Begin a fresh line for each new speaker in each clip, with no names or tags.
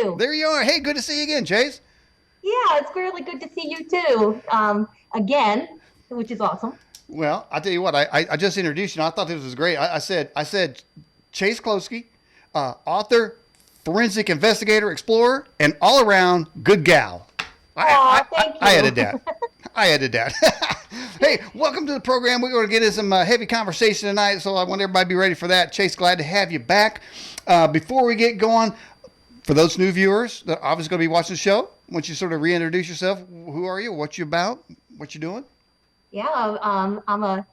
you?
There you are. Hey, good to see you again, Chase.
Yeah, it's really good to see you too. Again, which is awesome.
Well, I tell you what, I just introduced you. And I thought this was great. I said Chase Kloetzke, author, forensic investigator, explorer, and all around good gal.
Oh, thank
I
you.
added that. I added that. Hey, welcome to the program. We're going to get into some heavy conversation tonight, so I want everybody to be ready for that. Chase, glad to have you back. Before we get going, for those new viewers that are obviously going to be watching the show, I want you to sort of reintroduce yourself. Who are you? What you about? What you doing?
Yeah, I'm a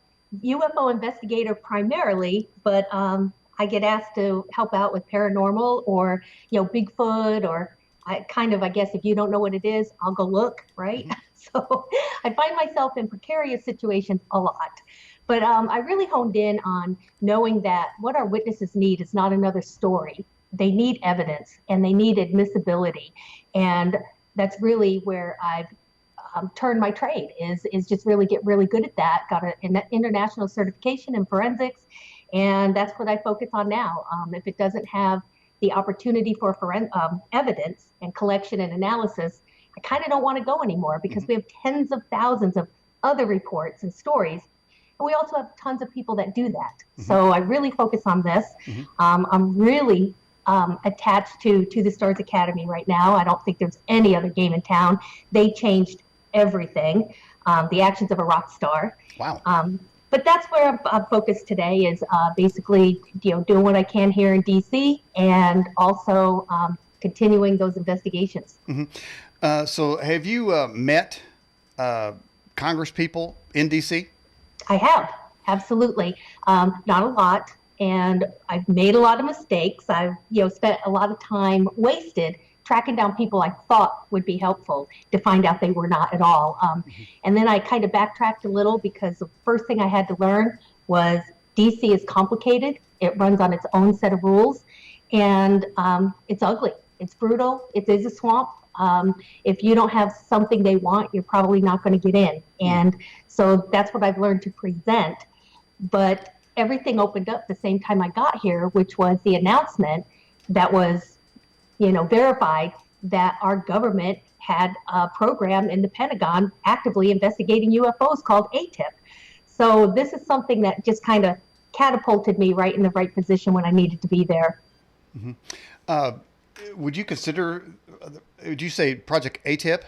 UFO investigator primarily, but I get asked to help out with paranormal or Bigfoot or I guess if you don't know what it is, I'll go look, right?
Mm-hmm.
So I find myself in precarious situations a lot. But I really honed in on knowing that what our witnesses need is not another story. They need evidence and they need admissibility. And that's really where I've turned my trade is just really get really good at that. Got an international certification in forensics, and that's what I focus on now. If it doesn't have the opportunity for evidence and collection and analysis, I kind of don't want to go anymore because we have tens of thousands of other reports and stories. And we also have tons of people that do that. So I really focus on this. I'm really attached to the Stars Academy right now. I don't think there's any other game in town. They changed everything, the actions of a rock star.
Wow.
But that's where I'm focused today is basically, doing what I can here in DC and also continuing those investigations.
So have you met Congress people in DC?
I have, absolutely. Not a lot. And I've made a lot of mistakes. I've, spent a lot of time wasted tracking down people I thought would be helpful to find out they were not at all. And then I kind of backtracked a little because the first thing I had to learn was DC is complicated. It runs on its own set of rules, and it's ugly. It's brutal. It is a swamp. If you don't have something they want, you're probably not going to get in. And so that's what I've learned to present. But everything opened up the same time I got here, which was the announcement that was verified that our government had a program in the Pentagon actively investigating UFOs called ATIP. So this is something that just kind of catapulted me right in the right position when I needed to be there.
Would you say Project ATIP?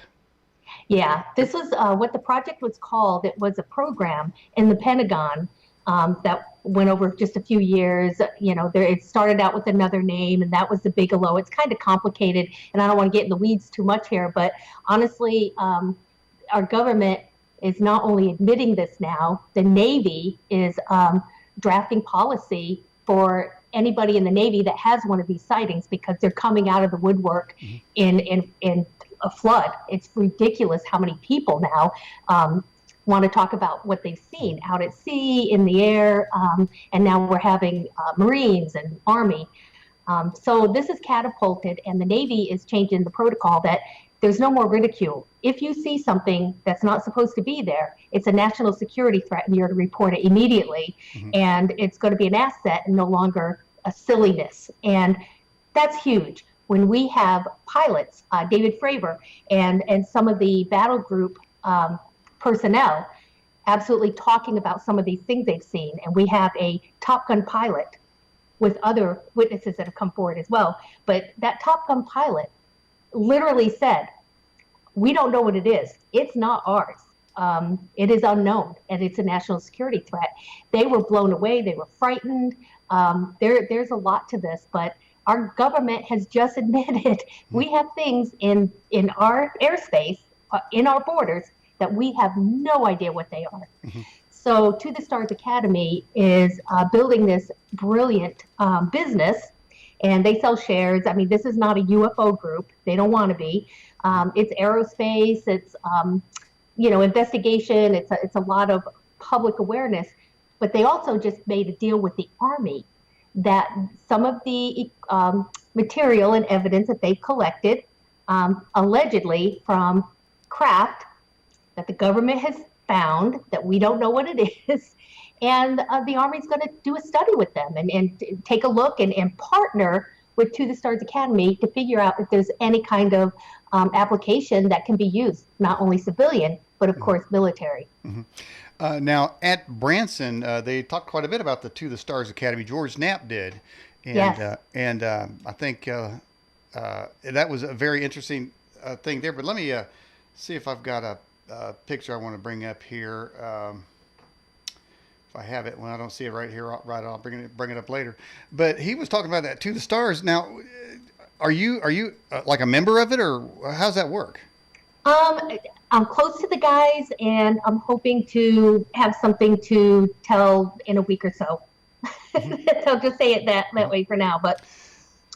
Yeah, this was what the project was called. It was a program in the Pentagon that went over just a few years. It started out with another name, and that was the Bigelow. It's kind of complicated, and I don't want to get in the weeds too much here, but honestly, our government is not only admitting this now, the Navy is drafting policy for anybody in the Navy that has one of these sightings because they're coming out of the woodwork in a flood. It's ridiculous how many people now want to talk about what they've seen out at sea, in the air, and now we're having Marines and Army. So this is catapulted, and the Navy is changing the protocol that there's no more ridicule. If you see something that's not supposed to be there, it's a national security threat, and you're to report it immediately, and it's going to be an asset and no longer a silliness. And that's huge. When we have pilots, David Fravor, and some of the battle group personnel absolutely talking about some of these things they've seen. And we have a Top Gun pilot with other witnesses that have come forward as well. But that Top Gun pilot literally said, we don't know what it is. It's not ours. It is unknown, and it's a national security threat. They were blown away. They were frightened. There's a lot to this, but our government has just admitted we have things in our airspace, in our borders, that we have no idea what they are. So To the Stars Academy is building this brilliant business, and they sell shares. I mean, this is not a UFO group. They don't want to be. It's aerospace. It's investigation. It's a lot of public awareness. But they also just made a deal with the Army that some of the material and evidence that they've collected, allegedly from craft that the government has found that we don't know what it is, and the Army's going to do a study with them and take a look and partner with To the Stars Academy to figure out if there's any kind of application that can be used, not only civilian, but of course military.
Now at Branson, they talked quite a bit about the To the Stars Academy. George Knapp did, and
Yes.
I think that was a very interesting thing there. But let me see if I've got a picture I want to bring up here. If I have it, when I don't see it right here, I'll bring it up later. But he was talking about that To the Stars. Now, are you like a member of it, or how's that work?
Um, I'm close to the guys, and I'm hoping to have something to tell in a week or so.
Hmm.
So I'll just say it that way for now. But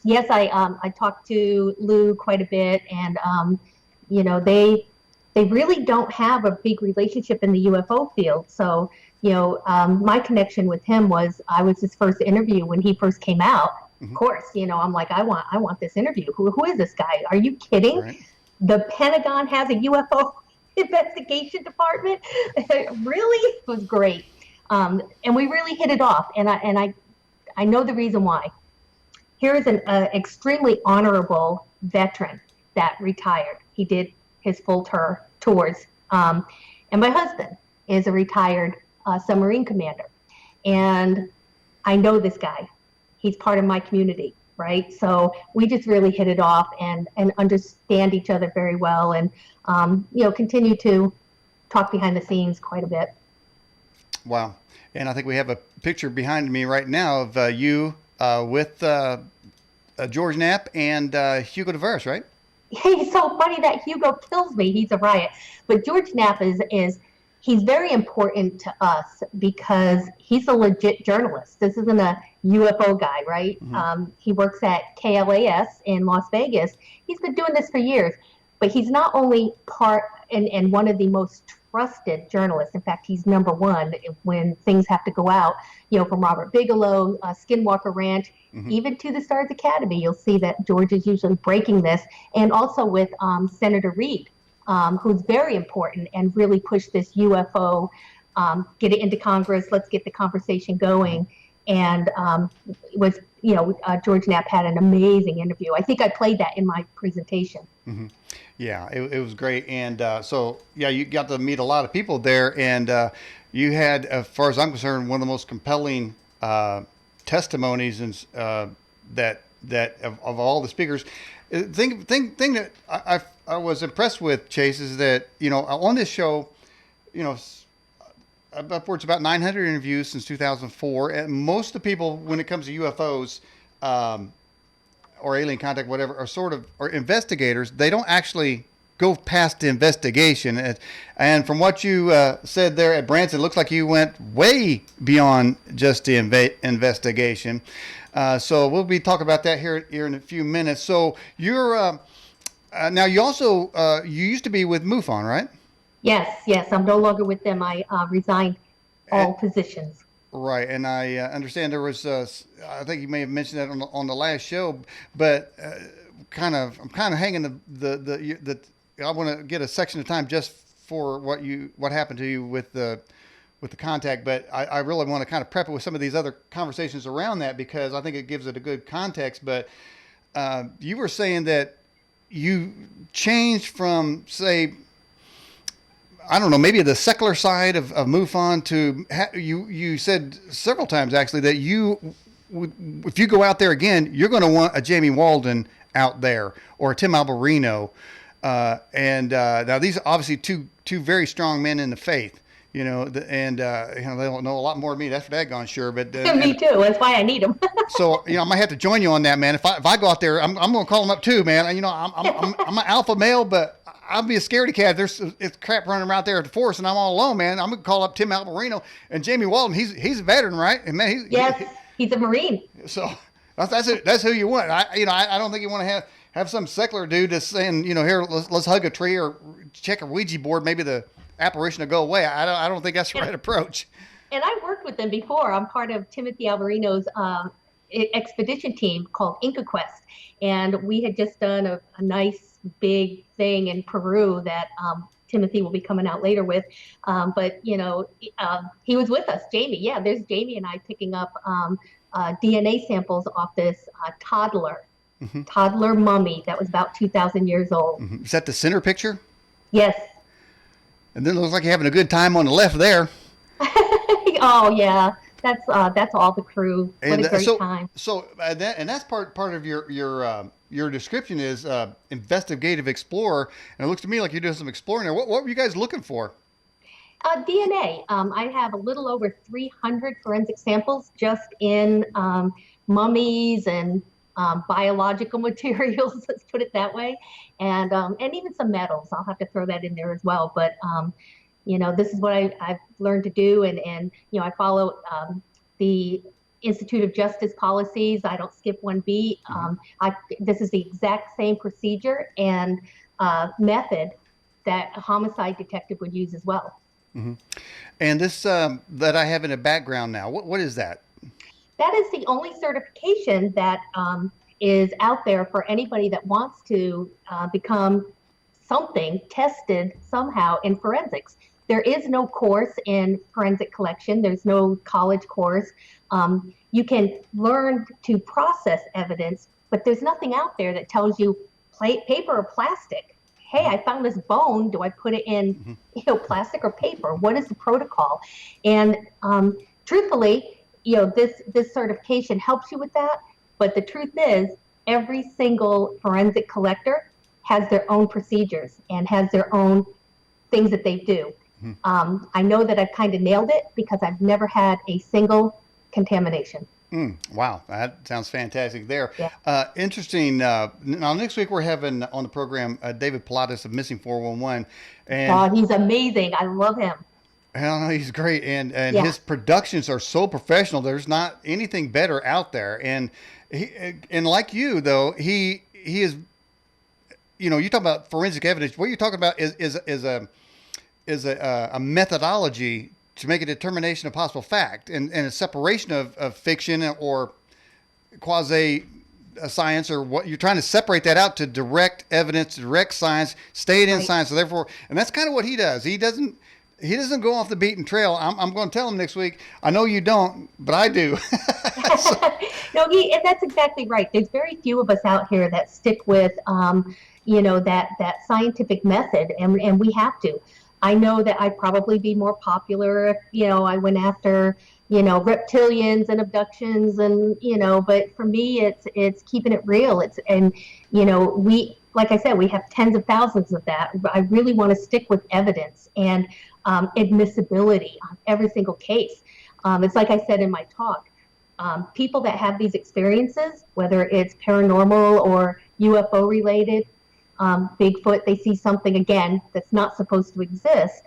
yes, I talked to Lou quite a bit, and they really don't have a big relationship in the UFO field. So my connection with him was I was his first interview when he first came out. Of
Hmm.
course, I'm like I want this interview. Who is this guy? Are you kidding?
Right.
The Pentagon has a UFO investigation department. Really, it was great, and we really hit it off. And I know the reason why. Here is an extremely honorable veteran that retired. He did his full tours, and my husband is a retired submarine commander, and I know this guy. He's part of my community, right? So we just really hit it off and understand each other very well, and continue to talk behind the scenes quite a bit.
Wow. And I think we have a picture behind me right now of you with George Knapp and Hugo DeVaris, right?
He's so funny that Hugo kills me. He's a riot. But George Knapp is he's very important to us because he's a legit journalist. This isn't a UFO guy, right?
Hmm.
He works at KLAS in Las Vegas. He's been doing this for years, but he's not only part and one of the most trusted journalists. In fact, he's number one when things have to go out. From Robert Bigelow, Skinwalker Ranch,
Hmm.
even To the Stars Academy. You'll see that George is usually breaking this, and also with Senator Reid, who's very important and really pushed this UFO, get it into Congress. Let's get the conversation going. And George Knapp had an amazing interview. I think I played that in my presentation.
Hmm. Yeah, it was great. And so, yeah, you got to meet a lot of people there. And you had, as far as I'm concerned, one of the most compelling testimonies and that of all the speakers. Thing that I was impressed with, Chase, is that on this show, upwards about 900 interviews since 2004, and most of the people, when it comes to UFOs or alien contact, whatever, are investigators. They don't actually go past the investigation. And from what you said there at Branson, it looks like you went way beyond just the investigation. So we'll be talking about that here in a few minutes. So you're now you also you used to be with MUFON, right?
Yes. I'm no longer with them. I resigned all positions.
Right, and I understand there was. I think you may have mentioned that on the last show, but I'm kind of hanging the. I want to get a section of time just for what happened to you with the contact, but I really want to kind of prep it with some of these other conversations around that because I think it gives it a good context. But you were saying that you changed from, say, I don't know, maybe the secular side of MUFON to you said several times actually that if you go out there again, you're going to want a Jamie Walden out there or a Tim Alberino, and now these are obviously two very strong men in the faith, and they don't know a lot more than me. That's for daggone sure, but
Me too. That's why I need them.
so I might have to join you on that, man. If I go out there, I'm going to call them up too, man. I'm an alpha male, but I'll be a scaredy cat. It's crap running around there at the forest, and I'm all alone, man. I'm gonna call up Tim Alberino and Jamie Walden. He's a veteran, right? And man,
Yes, he's a Marine.
so that's who you want. I don't think you want to have some secular dude that's saying, here, let's hug a tree or check a Ouija board. Maybe the apparition will go away. I don't think that's the right approach.
And I worked with them before. I'm part of Timothy Alberino's expedition team called Inca Quest, and we had just done a nice big thing in Peru that Timothy will be coming out later with. But he was with us, Jamie. Yeah, there's Jamie and I picking up DNA samples off this toddler toddler mummy that was about 2,000 years old.
Is that the center picture?
Yes.
And then it looks like you're having a good time on the left there.
Oh yeah, that's all the crew. What
And
a great time.
that's part of your description is investigative explorer, and it looks to me like you're doing some exploring there. What were you guys looking for?
DNA. I have a little over 300 forensic samples just in mummies and biological materials. Let's put it that way, and even some metals. I'll have to throw that in there as well. But this is what I've learned to do, and I follow the Institute of Justice policies. I don't skip one beat. This is the exact same procedure and method that a homicide detective would use as well.
And this that I have in the background now, what is that?
That is the only certification that is out there for anybody that wants to become something tested somehow in forensics. There is no course in forensic collection. There's no college course. You can learn to process evidence, but there's nothing out there that tells you paper or plastic. Hey, I found this bone. Do I put it in, plastic or paper? What is the protocol? And truthfully, this certification helps you with that. But the truth is, every single forensic collector has their own procedures and has their own things that they do. I know that I've kind of nailed it because I've never had a single contamination.
Wow, that sounds fantastic there.
Yeah.
Interesting. Now, next week we're having on the program David Pilatus of Missing 411. And
he's amazing. I love him.
I don't know, he's great. And
Yeah.
his productions are so professional. There's not anything better out there. And like you, though, he is, you talk about forensic evidence. What you're talking about is a methodology to make a determination of possible fact and a separation of fiction or quasi science, or what you're trying to separate that out to direct evidence, direct science, stay in science. So therefore, and that's kind of what he does. He doesn't go off the beaten trail. I'm going to tell him next week. I know you don't, but I do.
No, and that's exactly right. There's very few of us out here that stick with, that scientific method, and we have to. I know that I'd probably be more popular if, I went after, reptilians and abductions and, but for me, it's keeping it real. Like I said, we have tens of thousands of that. I really want to stick with evidence and admissibility on every single case. It's like I said in my talk, people that have these experiences, whether it's paranormal or UFO related, Bigfoot, they see something again that's not supposed to exist.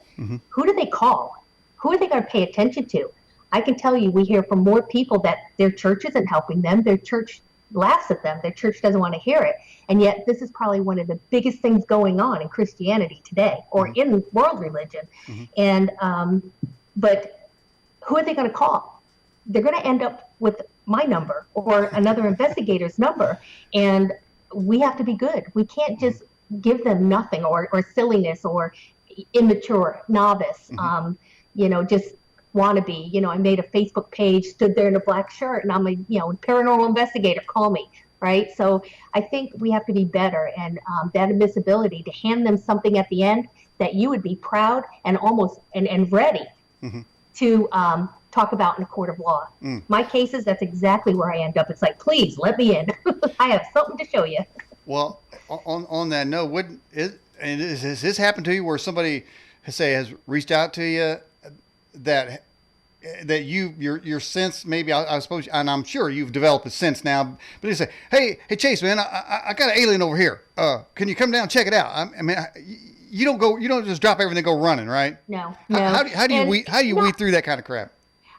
Who do they call? Who are they going to pay attention to? I can tell you, we hear from more people that their church isn't helping them. Their church laughs at them. Their church doesn't want to hear it. And yet this is probably one of the biggest things going on in Christianity today, or in world religion. And, but who are they going to call? They're going to end up with my number or another investigator's number. And we have to be good. We can't just give them nothing or silliness or immature, novice, just wannabe. I made a Facebook page, stood there in a black shirt, and I'm a, paranormal investigator, call me, right? So I think we have to be better, and that admissibility to hand them something at the end that you would be proud and almost and ready to talk about in a court of law. My cases, that's exactly where I end up. It's like, please let me in. I have something to show you.
Well, on that note, has this happened to you where somebody has reached out to you that your sense, maybe I suppose, and I'm sure you've developed a sense now, but they say, hey Chase, man, I got an alien over here. Can you come down and check it out? I mean, you don't just drop everything and go running, right?
No.
How do you weed through that kind of crap?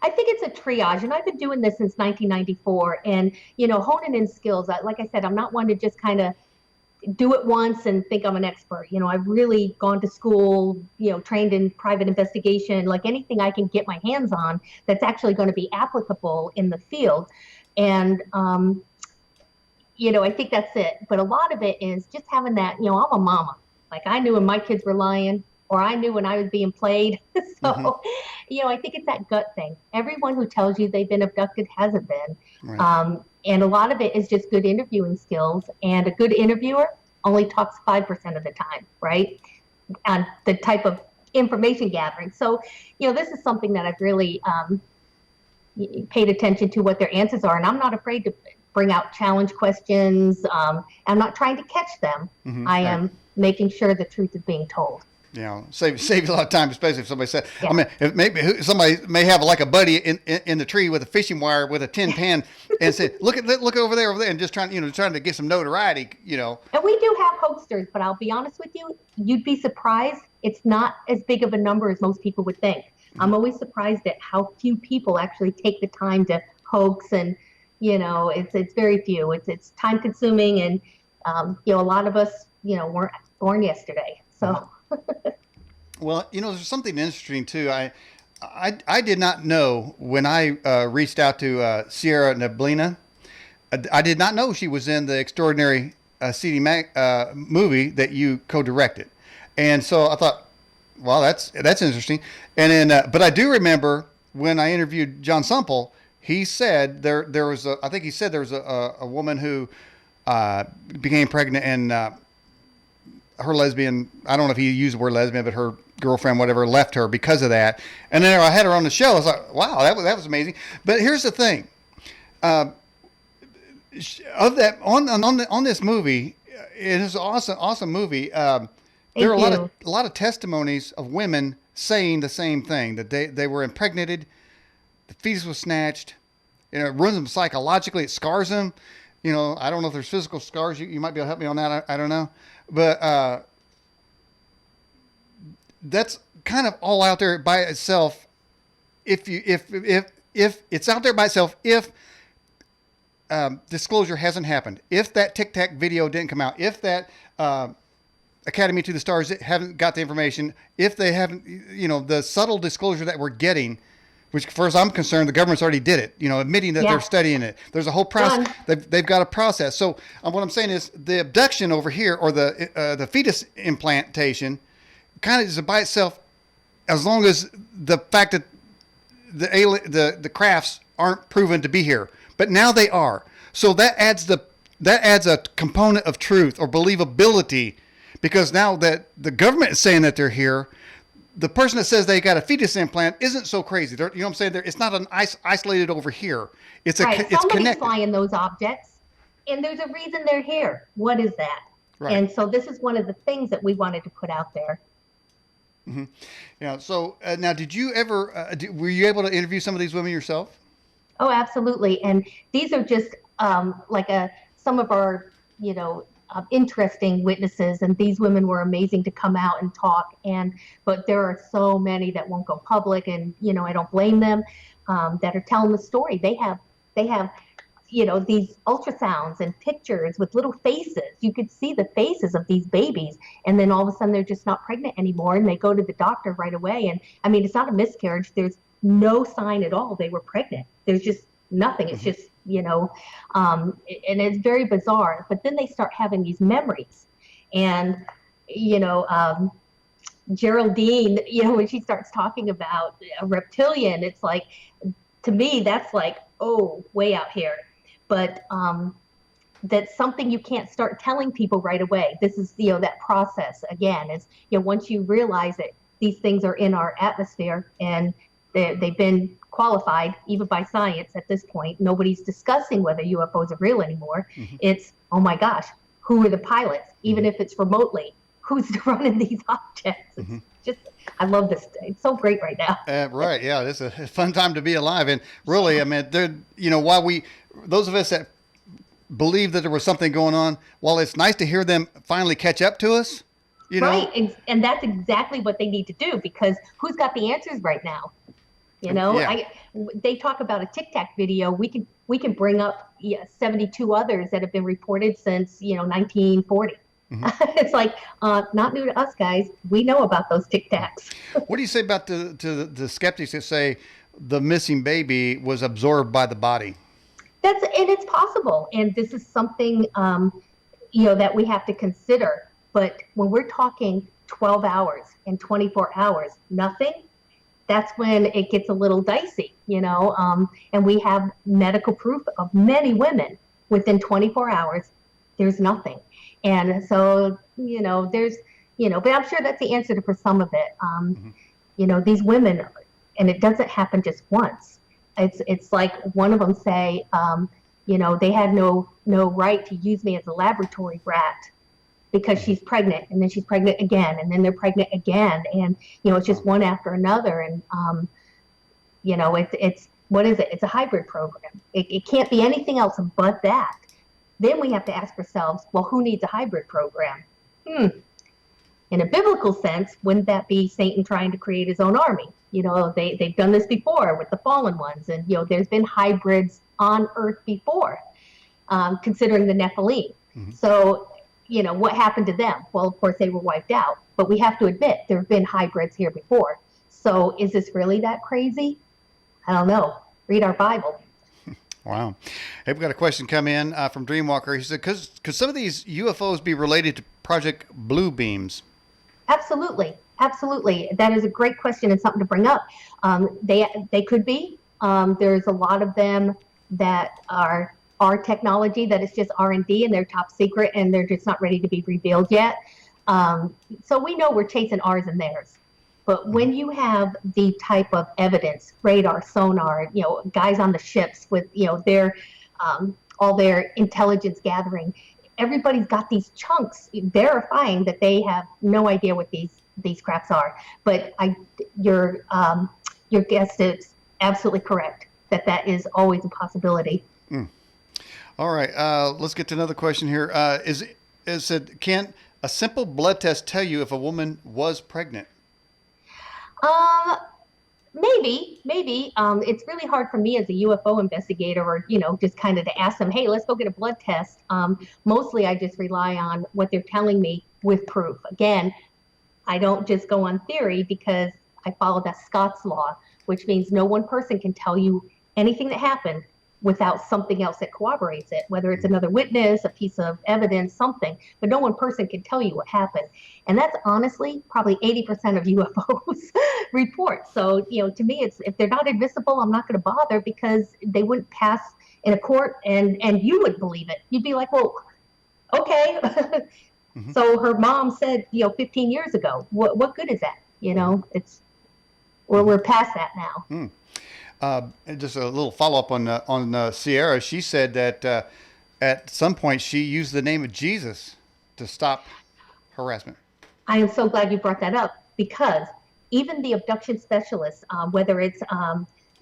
I think it's a triage, and I've been doing this since 1994, and honing in skills. Like I said, I'm not one to just kind of do it once and think I'm an expert. I've really gone to school, trained in private investigation, like anything I can get my hands on that's actually going to be applicable in the field. And I think that's it. But a lot of it is just having that. I'm a mama. Like, I knew when my kids were lying, or I knew when I was being played. So, I think it's that gut thing. Everyone who tells you they've been abducted hasn't been.
Right.
And a lot of it is just good interviewing skills. And a good interviewer only talks 5% of the time, right? On the type of information gathering. So, this is something that I've really paid attention to what their answers are. And I'm not afraid to bring out challenge questions. I'm not trying to catch them. I am making sure the truth is being told.
Saves a lot of time, especially if somebody said,
Yeah.
I mean, if maybe somebody may have like a buddy in the tree with a fishing wire with a tin pan and say, look over there, and just trying to get some notoriety,
And we do have hoaxers, but I'll be honest with you, you'd be surprised. It's not as big of a number as most people would think. I'm always surprised at how few people actually take the time to hoax, and it's very few. It's time consuming, and a lot of us weren't born yesterday, so.
Well, there's something interesting too. I did not know when I reached out to Sierra Neblina. I did not know she was in the Extraordinary CD movie that you co-directed, and so I thought, well, that's interesting. And then, but I do remember when I interviewed John Sumple, he said there was I think he said there was a woman who became pregnant and. Her lesbian, I don't know if he used the word lesbian, but her girlfriend, whatever, left her because of that. And then I had her on the show. I was like, wow, that was amazing. But here's the thing. Of that, on this movie, it is an awesome movie. There are a lot of testimonies of women saying the same thing, that they were impregnated, the fetus was snatched, it ruins them psychologically, it scars them. I don't know if there's physical scars. You might be able to help me on that. I don't know. But that's kind of all out there by itself. If it's out there by itself, if disclosure hasn't happened, if that Tic Tac video didn't come out, if that Academy to the Stars haven't got the information, if they haven't, the subtle disclosure that we're getting, which, as far as I'm concerned, the government's already did it, admitting that they're studying it. There's a whole process. They've got a process. So what I'm saying is the abduction over here, or the fetus implantation, kind of is by itself, as long as the fact that the crafts aren't proven to be here. But now they are. So that adds a component of truth or believability, because now that the government is saying that they're here, the person that says they got a fetus implant isn't so crazy. You know what I'm saying? It's not an isolated over here. It's
Somebody's
connected.
flying those objects, and there's a reason they're here. What is that? Right. And so this is one of the things that we wanted to put out there.
Mm-hmm. Yeah. So now, did you ever? Were you able to interview some of these women yourself?
Oh, absolutely. And these are just some of our interesting witnesses, and these women were amazing to come out and talk. But there are so many that won't go public, and I don't blame them, that are telling the story. They have these ultrasounds and pictures with little faces. You could see the faces of these babies, and then all of a sudden they're just not pregnant anymore, and they go to the doctor right away. And I mean, it's not a miscarriage. There's no sign at all they were pregnant. There's just nothing. It's just and it's very bizarre. But then they start having these memories, and Geraldine, when she starts talking about a reptilian, it's like, to me, that's like, oh, way out here. But that's something you can't start telling people right away. This is, that process again is, once you realize that these things are in our atmosphere and they've been qualified even by science at this point. Nobody's discussing whether UFOs are real anymore. Mm-hmm. It's, oh my gosh, who are the pilots? Even if it's remotely, who's running these objects? Mm-hmm. It's just, I love this day. It's so great right now.
Right. Yeah. It's a fun time to be alive. And really, I mean, while those of us that believe that there was something going on, while it's nice to hear them finally catch up to us,
Right. And that's exactly what they need to do, because who's got the answers right now? Yeah. They talk about a Tic Tac video. We can bring up 72 others that have been reported since 1940. Mm-hmm. It's like not new to us, guys. We know about those Tic Tacs.
What do you say about the skeptics that say the missing baby was absorbed by the body?
And it's possible, and this is something that we have to consider. But when we're talking 12 hours and 24 hours, nothing, that's when it gets a little dicey, and we have medical proof of many women within 24 hours, there's nothing. And so, but I'm sure that's the answer for some of it. These women, and it doesn't happen just once. It's like one of them say, they had no right to use me as a laboratory rat because she's pregnant, and then she's pregnant again, and then they're pregnant again, and it's just one after another, and it's what is it? It's a hybrid program. It can't be anything else but that. Then we have to ask ourselves, well, who needs a hybrid program? In a biblical sense, wouldn't that be Satan trying to create his own army? They've done this before with the fallen ones, and there's been hybrids on Earth before, considering the Nephilim. So, what happened to them? Well, of course, they were wiped out. But we have to admit there have been hybrids here before. So, is this really that crazy? I don't know. Read our Bible.
Wow. Hey, we've got a question come in from Dreamwalker. He said, could some of these UFOs be related to Project Blue Beams?
Absolutely. Absolutely. That is a great question and something to bring up. They could be. There's a lot of them that are our technology that is just R&D, and they're top secret, and they're just not ready to be revealed yet. So we know we're chasing ours and theirs. But when you have the type of evidence, radar, sonar, guys on the ships with, their all their intelligence gathering, everybody's got these chunks verifying that they have no idea what these crafts are. But your guess is absolutely correct that is always a possibility.
All right, let's get to another question here. Can a simple blood test tell you if a woman was pregnant?
Maybe. It's really hard for me as a UFO investigator, or, just kind of to ask them, hey, let's go get a blood test. Mostly I just rely on what they're telling me with proof. Again, I don't just go on theory because I follow that Scott's law, which means no one person can tell you anything that happened without something else that corroborates it, whether it's another witness, a piece of evidence, something, but no one person can tell you what happened. And that's honestly probably 80% of UFOs reports. So, to me, it's, if they're not admissible, I'm not going to bother, because they wouldn't pass in a court, and you would believe it. You'd be like, well, okay. So her mom said, 15 years ago, what good is that? We're past that now.
And just a little follow-up on Sierra. She said that at some point she used the name of Jesus to stop harassment.
I am so glad you brought that up, because even the abduction specialists, whether it's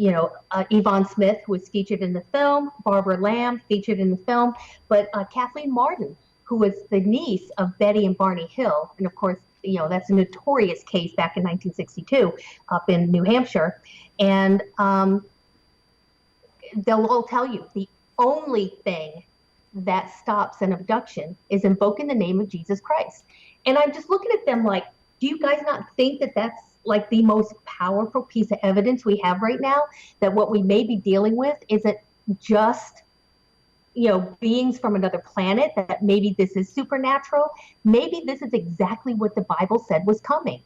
Yvonne Smith, who was featured in the film, Barbara Lamb, featured in the film, but Kathleen Martin, who was the niece of Betty and Barney Hill, and of course, that's a notorious case back in 1962 up in New Hampshire. And they'll all tell you the only thing that stops an abduction is invoking the name of Jesus Christ. And I'm just looking at them like, do you guys not think that that's like the most powerful piece of evidence we have right now? That what we may be dealing with isn't just beings from another planet, that maybe this is supernatural. Maybe this is exactly what the Bible said was coming.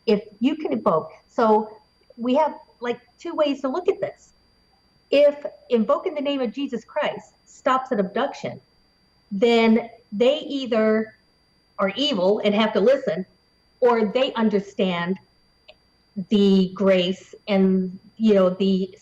If you can evoke. So we have like two ways to look at this. If invoking the name of Jesus Christ stops an abduction, then they either are evil and have to listen, or they understand the grace and the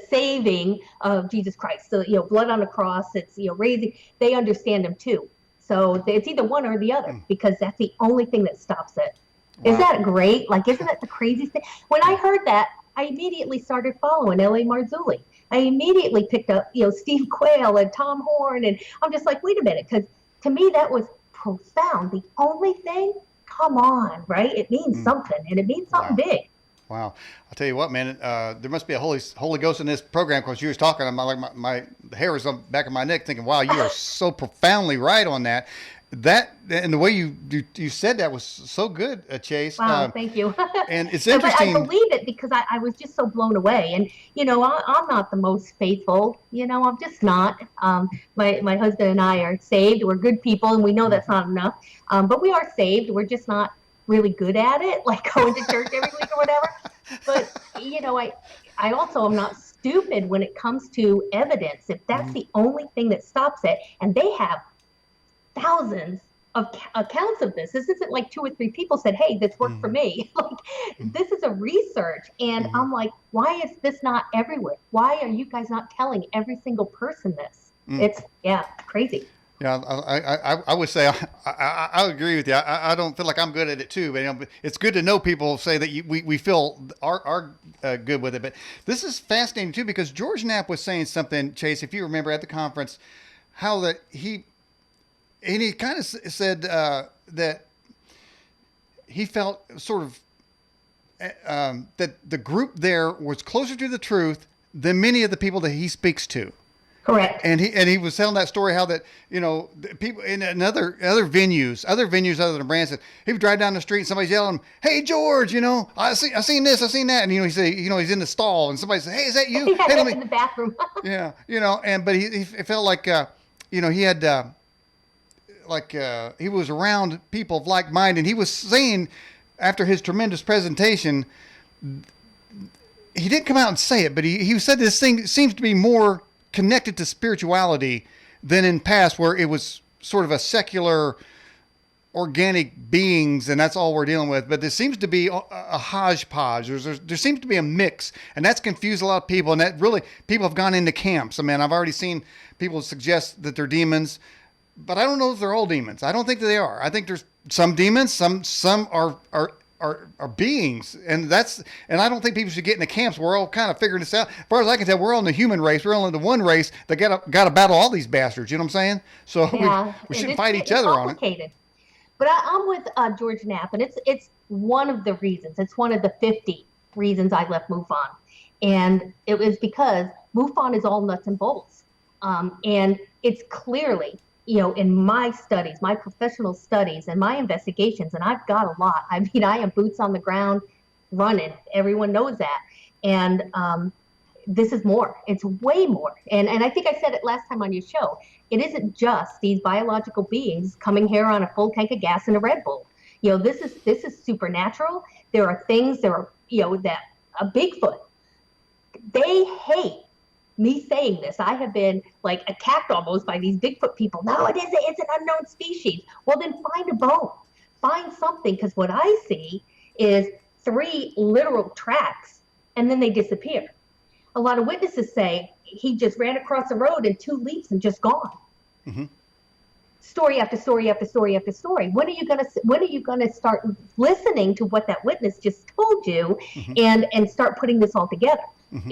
saving of Jesus Christ. So, blood on the cross, it's, raising, they understand him too. So it's either one or the other, because that's the only thing that stops it. Wow. Is that great? Like, isn't that the craziest thing? When I heard that, I immediately started following L.A. Marzulli. I immediately picked up, Steve Quayle and Tom Horn, and I'm just like, wait a minute, because to me that was profound. The only thing, come on, right? It means something, and it means something big.
Wow. I'll tell you what, man, there must be a Holy Ghost in this program, because you was talking, my hair was on the back of my neck thinking, wow, you are so profoundly right on that. That, and the way you said that was so good, Chase.
Wow, thank you.
And it's interesting.
But I believe it because I was just so blown away. And, I'm not the most faithful, I'm just not. My husband and I are saved. We're good people, and we know that's not enough. But we are saved. We're just not really good at it, like going to church every week or whatever. But, I also am not stupid when it comes to evidence. If that's the only thing that stops it, and they have thousands of accounts of this. This isn't like 2 or 3 people said, "Hey, this worked for me." Like, this is a research, and I'm like, why is this not everywhere? Why are you guys not telling every single person this? It's crazy.
Yeah, I would say I agree with you. I don't feel like I'm good at it too, but it's good to know people say that we feel are good with it. But this is fascinating too, because George Knapp was saying something, Chase, if you remember at the conference, how that he kind of said that he felt sort of that the group there was closer to the truth than many of the people that he speaks to.
Correct.
And he was telling that story how that, the people in other venues other than Branson, he would drive down the street and somebody's yelling him, "Hey George, I seen this, I seen that," and he say, he's in the stall and somebody said, "Hey, is that you?"
Yeah,
hey, let me...
in the bathroom.
Yeah, but he felt like he had he was around people of like mind, and he was saying after his tremendous presentation, he didn't come out and say it, but he said this thing seems to be more connected to spirituality than in past, where it was sort of a secular organic beings and that's all we're dealing with. But there seems to be a hodgepodge. There seems to be a mix, and that's confused a lot of people, and that really people have gone into camps. I mean, I've already seen people suggest that they're demons, but I don't know if they're all demons. I don't think that they are. I think there's some demons, some are beings, and I don't think people should get in the camps. We're all kind of figuring this out. As far as I can tell, we're all in the human race. We're all in the one race that got to battle all these bastards. You know what I'm saying? So we shouldn't fight each other on it.
But I'm with George Knapp, and it's one of the reasons. It's one of the 50 reasons I left MUFON, and it was because MUFON is all nuts and bolts, and it's clearly, in my studies, my professional studies and my investigations, and I've got a lot. I mean, I am boots on the ground running. Everyone knows that. And this is more. It's way more. And I think I said it last time on your show. It isn't just these biological beings coming here on a full tank of gas and a Red Bull. This is supernatural. There are things, that a Bigfoot, they hate me saying this. I have been attacked almost by these Bigfoot people. No, it's an unknown species. Well, then find a bone, find something, because what I see is 3 literal tracks, and then they disappear. A lot of witnesses say he just ran across the road in 2 leaps and just gone. Mm-hmm. Story after story after story after story. When are you gonna start listening to what that witness just told you, and start putting this all together? Mm-hmm.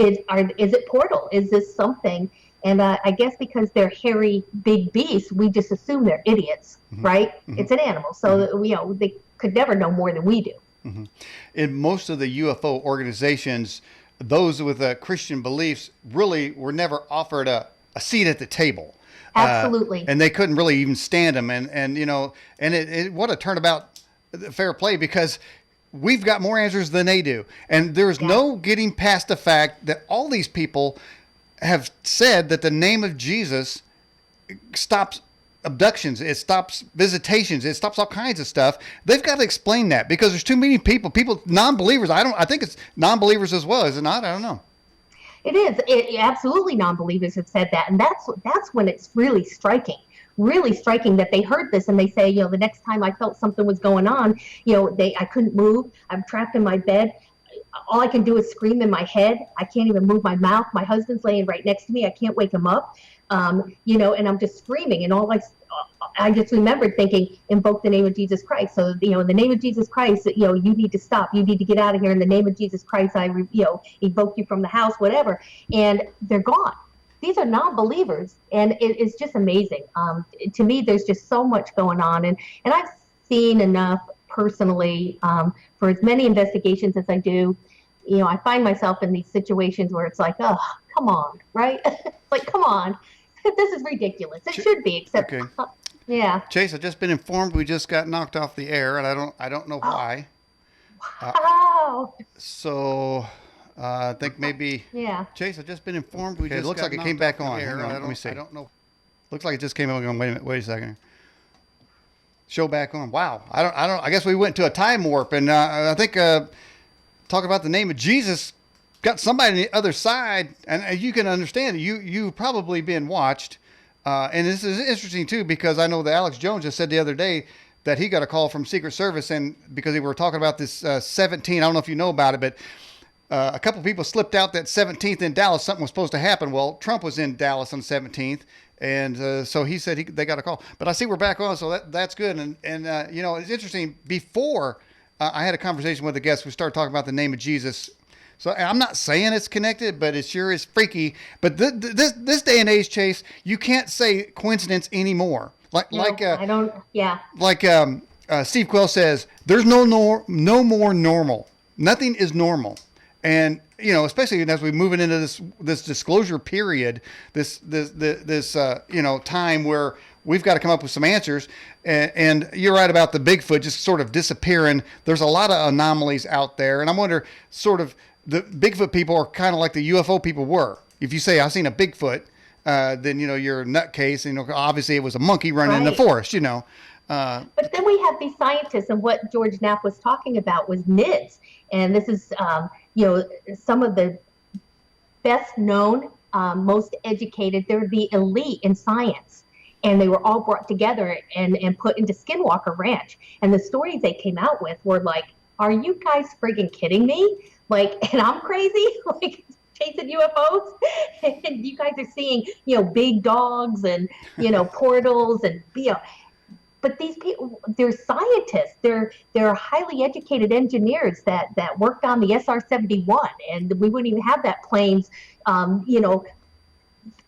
Is it portal? Is this something? And I guess because they're hairy, big beasts, we just assume they're idiots, right? Mm-hmm. It's an animal, so they could never know more than we do.
Mm-hmm. In most of the UFO organizations, those with Christian beliefs really were never offered a seat at the table.
Absolutely.
And they couldn't really even stand them. And what a turnabout, fair play, because we've got more answers than they do. And there's no getting past the fact that all these people have said that the name of Jesus stops abductions, it stops visitations, it stops all kinds of stuff. They've got to explain that, because there's too many people, non-believers. I think it's non-believers as well, is it not? I don't know.
It is. Absolutely, non-believers have said that, and that's when it's really striking that they heard this and they say, the next time I felt something was going on, I couldn't move. I'm trapped in my bed. All I can do is scream in my head. I can't even move my mouth. My husband's laying right next to me. I can't wake him up. And I'm just screaming, and I just remembered thinking, invoke the name of Jesus Christ. So, in the name of Jesus Christ, you need to stop. You need to get out of here. In the name of Jesus Christ, I evoke you from the house, whatever. And they're gone. These are non-believers, and it's just amazing. To me, there's just so much going on, and I've seen enough personally for as many investigations as I do. I find myself in these situations where it's like, oh, come on, right? Come on, this is ridiculous. It should be, except, okay. Yeah.
Chase, I've just been informed we just got knocked off the air, and I don't know why.
Wow.
So. I think maybe.
Yeah.
Chase, I've just been informed. It looks like it came back on. Let me see. I don't know. Looks like it just came on. Wait a second. Show back on. Wow. I don't. I guess we went to a time warp, and I think talking about the name of Jesus got somebody on the other side, and you can understand it. You've probably been watched, and this is interesting too because I know that Alex Jones just said the other day that he got a call from Secret Service, and because they were talking about this 17. I don't know if you know about it, but a couple people slipped out that 17th in Dallas. Something was supposed to happen. Well, Trump was in Dallas on 17th, and so he said they got a call. But I see we're back on, so that's good. And you know, it's interesting. Before I had a conversation with a guest, we started talking about the name of Jesus. So I'm not saying it's connected, but it sure is freaky. But this day and age, Chase, you can't say coincidence anymore.
I don't. Yeah.
Like Steve Quell says, there's no more normal. Nothing is normal. And you know, especially as we're moving into this disclosure period, this you know, time where we've got to come up with some answers. And you're right about the Bigfoot just sort of disappearing. There's a lot of anomalies out there, and I wonder, sort of, the Bigfoot people are kind of like the UFO people were. If you say I've seen a Bigfoot, then you know you're a nutcase. You know, obviously it was a monkey running in the forest. You know.
But then we have these scientists, and what George Knapp was talking about was NIDS, and this is you know, some of the best known, most educated. They're the elite in science, and they were all brought together and put into Skinwalker Ranch. And the stories they came out with were like, "Are you guys friggin' kidding me? Like, and I'm crazy, like chasing UFOs, and you guys are seeing, you know, big dogs and, you know, portals and, you know." But these people, they're scientists. They're highly educated engineers that worked on the SR-71, and we wouldn't even have that plane's, you know,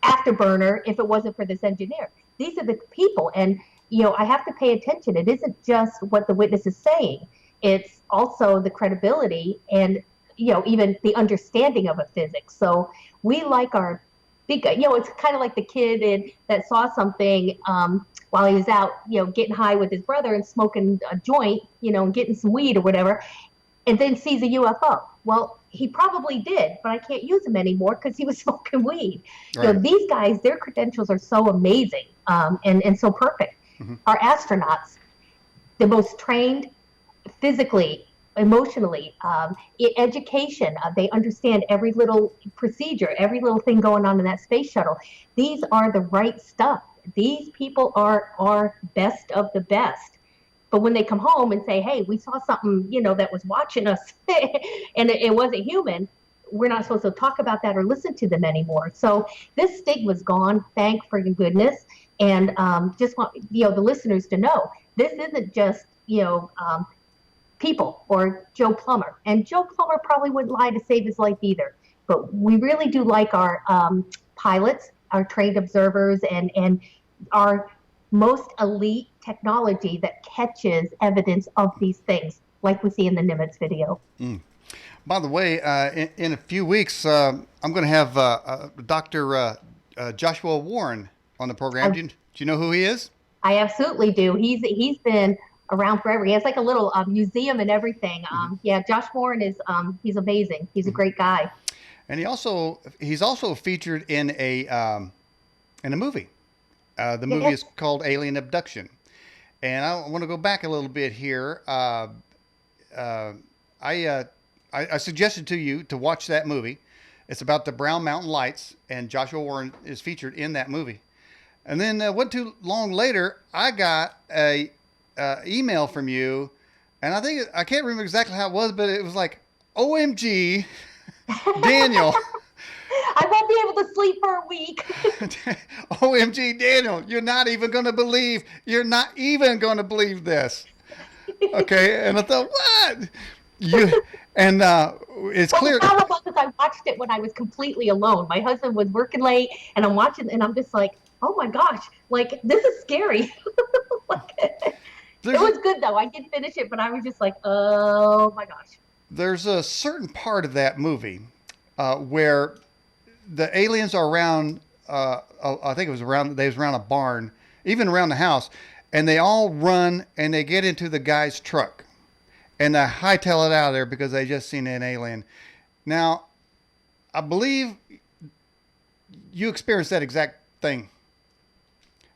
afterburner if it wasn't for this engineer. These are the people, and you know, I have to pay attention. It isn't just what the witness is saying; it's also the credibility and, you know, even the understanding of a physics. So we like our big guy. You know, it's kind of like the kid that saw something while he was out, you know, getting high with his brother and smoking a joint, you know, and getting some weed or whatever, and then sees a UFO. Well, he probably did, but I can't use him anymore because he was smoking weed. Right. You know, these guys, their credentials are so amazing and so perfect. Mm-hmm. Our astronauts, the most trained physically, emotionally, education. They understand every little procedure, every little thing going on in that space shuttle. These are the right stuff. These people are best of the best. But when they come home and say, "Hey, we saw something, you know, that was watching us and it wasn't human," we're not supposed to talk about that or listen to them anymore. So this stigma's gone, thank friggin' goodness. And just want, you know, the listeners to know, this isn't just, you know, people or Joe Plumber. And Joe Plumber probably wouldn't lie to save his life either. But we really do like our pilots, our trained observers, and our most elite technology that catches evidence of these things, like we see in the Nimitz video. Mm.
By the way, in a few weeks, I'm going to have Dr. Joshua Warren on the program. Do you know who he is? I
absolutely do. He's been around forever. He has like a little museum and everything. Yeah, Josh Warren is he's amazing. He's a great guy.
And he's also featured in a movie. The movie is called Alien Abduction. And I want to go back a little bit here. I suggested to you to watch that movie. It's about the Brown Mountain Lights, and Joshua Warren is featured in that movie. And then wasn't too long later, I got a email from you, and I can't remember exactly how it was, but it was like, "OMG, Daniel."
I won't be able to sleep for a week.
OMG, Daniel, you're not even going to believe this. Okay. And I thought, what? It's clear.
The problem was I watched it when I was completely alone. My husband was working late, and I'm watching, and I'm just like, oh my gosh, like, this is scary. It was good though. I did finish it, but I was just like, oh my gosh.
There's a certain part of that movie where the aliens are around, I think it was around a barn, even around the house, and they all run and they get into the guy's truck and they hightail it out of there because they just seen an alien. Now, I believe you experienced that exact thing.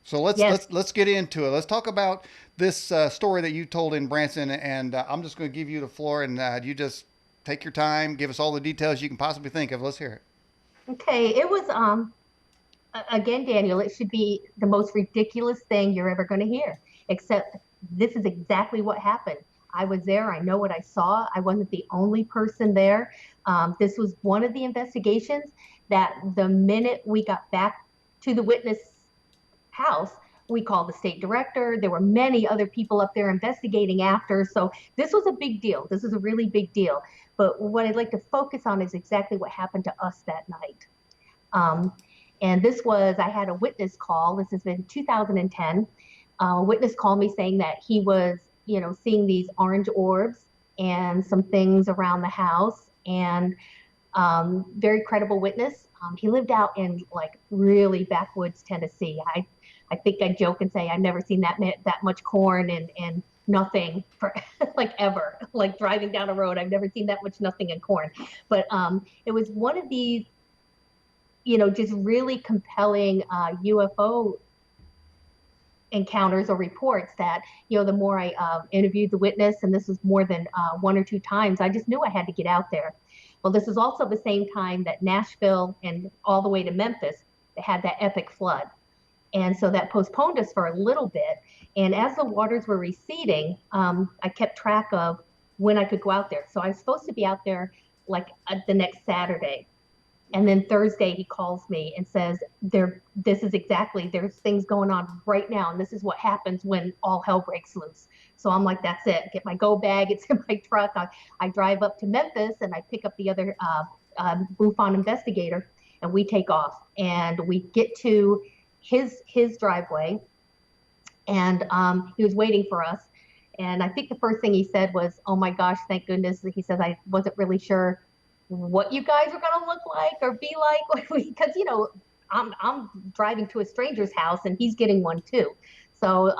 So let's get into it. Let's talk about this story that you told in Branson, and I'm just going to give you the floor, and you just Take your time. Give us all the details you can possibly think of. Let's hear it.
Okay, it was again, Daniel, it should be the most ridiculous thing you're ever going to hear, except this is exactly what happened. I was there. I know what I saw. I wasn't the only person there. This was one of the investigations that the minute we got back to the witness house, we called the state director. There were many other people up there investigating after. So this was a big deal. This is a really big deal. But what I'd like to focus on is exactly what happened to us that night. And this was, I had a witness call. This is in 2010. A witness called me saying that he was, seeing these orange orbs and some things around the house. And very credible witness. He lived out in like really backwoods Tennessee. I think I joke and say I've never seen that much corn and nothing for like ever. Like driving down a road, I've never seen that much nothing and corn. But it was one of these, just really compelling UFO encounters or reports that, the more I interviewed the witness, and this was more than one or two times, I just knew I had to get out there. Well, this is also the same time that Nashville and all the way to Memphis, they had that epic flood. And so that postponed us for a little bit. And as the waters were receding, I kept track of when I could go out there. So I was supposed to be out there like the next Saturday. And then Thursday he calls me and says, there's things going on right now. And this is what happens when all hell breaks loose. So I'm like, that's it. Get my go bag. It's in my truck. I drive up to Memphis and I pick up the other MUFON investigator and we take off. And we get to his driveway, and he was waiting for us. And I think the first thing he said was, "Oh my gosh, thank goodness." He says, "I wasn't really sure what you guys were gonna look like or be like," because I'm driving to a stranger's house and he's getting one too. So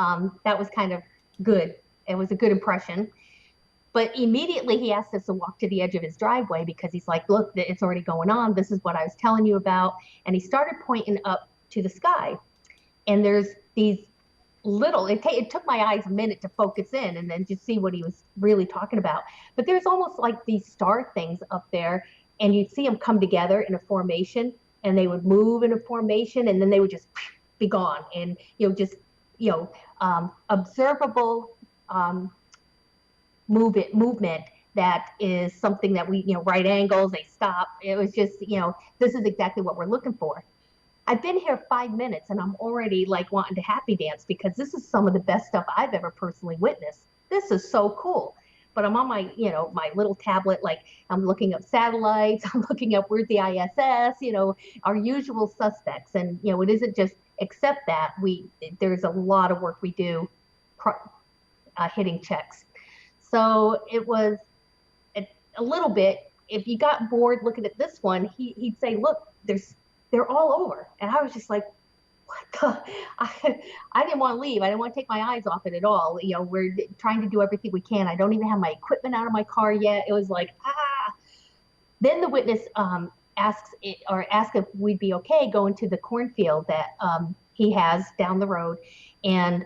that was kind of good. It was a good impression. But immediately he asked us to walk to the edge of his driveway because he's like, "Look, it's already going on. This is what I was telling you about." And he started pointing up to the sky, and there's these it took my eyes a minute to focus in and then just see what he was really talking about. But there's almost like these star things up there, and you'd see them come together in a formation, and they would move in a formation, and then they would just be gone. And observable movement that is something that we, right angles, they stop. It was just, this is exactly what we're looking for. I've been here 5 minutes and I'm already like wanting to happy dance because this is some of the best stuff I've ever personally witnessed. This is so cool. But I'm on my, my little tablet, like I'm looking up satellites, I'm looking up where's the ISS, our usual suspects. And, it isn't just accept that. There's a lot of work we do hitting checks. So it was a little bit, if you got bored looking at this one, he'd say, look, they're all over. And I was just like, what the? I didn't want to leave. I didn't want to take my eyes off it at all. We're trying to do everything we can. I don't even have my equipment out of my car yet. It was like, Then the witness asked if we'd be okay going to the cornfield that he has down the road. And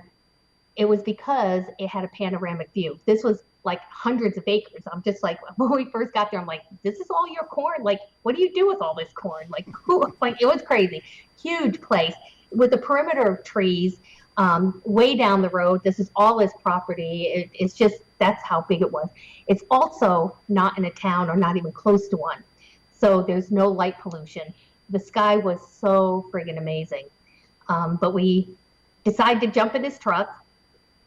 it was because it had a panoramic view. This was like hundreds of acres. I'm just like, when we first got there, I'm like, this is all your corn? Like, what do you do with all this corn? Like, it was crazy. Huge place with a perimeter of trees way down the road. This is all his property. It's just, that's how big it was. It's also not in a town or not even close to one. So there's no light pollution. The sky was so friggin' amazing. But we decided to jump in his truck.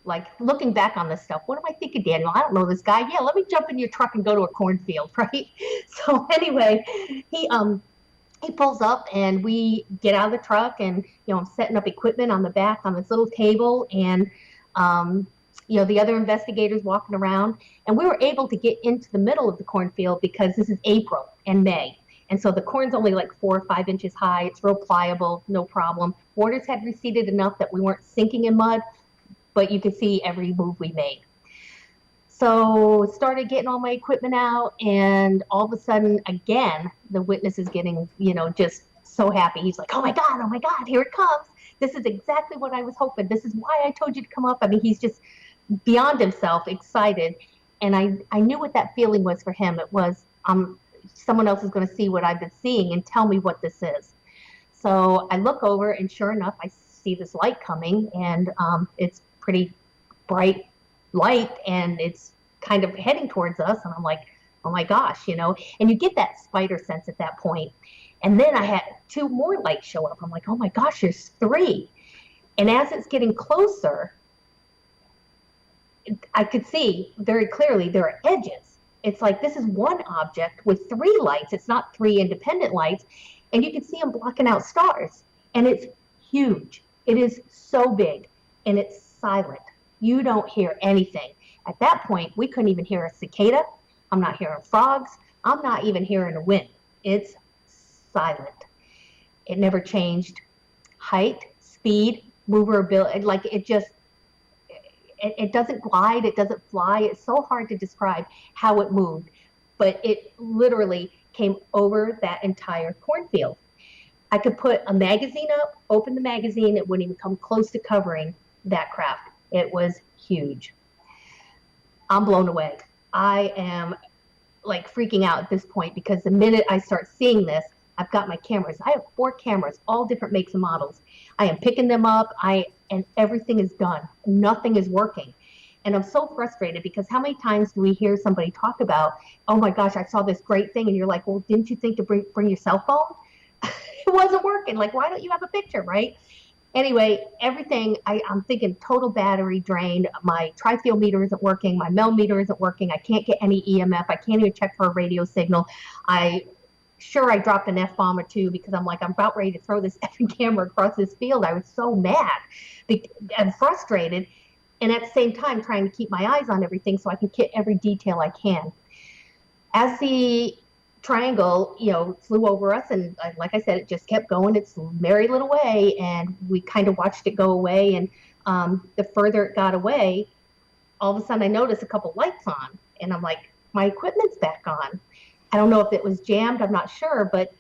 Like, looking back on this stuff, what am I thinking, Daniel? I don't know this guy. Yeah, let me jump in your truck and go to a cornfield, right? So anyway, he pulls up and we get out of the truck, and I'm setting up equipment on the back on this little table, and the other investigators walking around, and we were able to get into the middle of the cornfield because this is April and May. And so the corn's only like 4 or 5 inches high. It's real pliable, no problem. Waters had receded enough that we weren't sinking in mud, but you could see every move we made. So started getting all my equipment out, and all of a sudden, again, the witness is getting, just so happy. He's like, oh my God, here it comes. This is exactly what I was hoping. This is why I told you to come up. I mean, he's just beyond himself excited. And I knew what that feeling was for him. It was, someone else is going to see what I've been seeing and tell me what this is. So I look over, and sure enough, I see this light coming, and it's pretty bright light, and it's kind of heading towards us. And I'm like, oh my gosh, and you get that spider sense at that point. And then I had two more lights show up. I'm like, oh my gosh, there's three. And as it's getting closer, I could see very clearly there are edges. It's like this is one object with three lights. It's not three independent lights. And you can see them blocking out stars. And it's huge. It is so big. And it's silent. You don't hear anything. At that point, we couldn't even hear a cicada. I'm not hearing frogs. I'm not even hearing a wind. It's silent. It never changed height, speed, maneuverability. Like it just, it doesn't glide. It doesn't fly. It's so hard to describe how it moved. But it literally came over that entire cornfield. I could put a magazine up, open the magazine, it wouldn't even come close to covering that craft. It was huge. I'm blown away. I am like freaking out at this point because the minute I start seeing this, I've got my cameras. I have 4 cameras, all different makes and models. I am picking them up, and everything is done. Nothing is working. And I'm so frustrated because how many times do we hear somebody talk about, oh my gosh, I saw this great thing, and you're like, well, didn't you think to bring your cell phone? It wasn't working. Like, why don't you have a picture, right? Anyway, everything, I'm thinking total battery drain. My trifield meter isn't working. My mel meter isn't working. I can't get any EMF. I can't even check for a radio signal. I dropped an F-bomb or two because I'm like, I'm about ready to throw this effing camera across this field. I was so mad and frustrated. And at the same time, trying to keep my eyes on everything so I can get every detail I can. As the triangle, flew over us, and like I said, it just kept going its merry little way, and we kind of watched it go away. And the further it got away, all of a sudden I noticed a couple lights on, and I'm like, my equipment's back on. I don't know if it was jammed, I'm not sure, but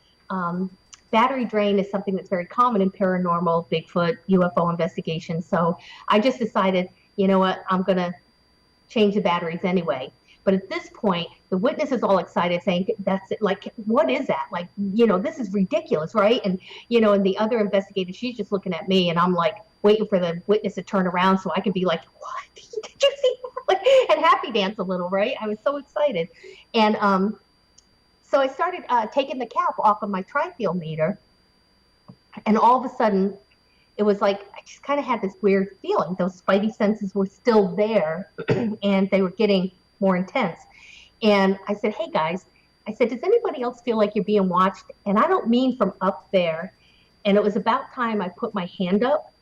battery drain is something that's very common in paranormal, Bigfoot, UFO investigations. So I just decided, you know what, I'm going to change the batteries anyway. But at this point, the witness is all excited saying, that's it. Like, what is that? Like, this is ridiculous, right? And, and the other investigator, she's just looking at me, and I'm like waiting for the witness to turn around so I could be like, what? Did you see that? Like, and happy dance a little, right? I was so excited. And so I started taking the cap off of my trifield meter, and all of a sudden, it was like I just kind of had this weird feeling. Those spidey senses were still there, and they were getting more intense. And I said, hey guys, I said, does anybody else feel like you're being watched? And I don't mean from up there. And it was about time I put my hand up,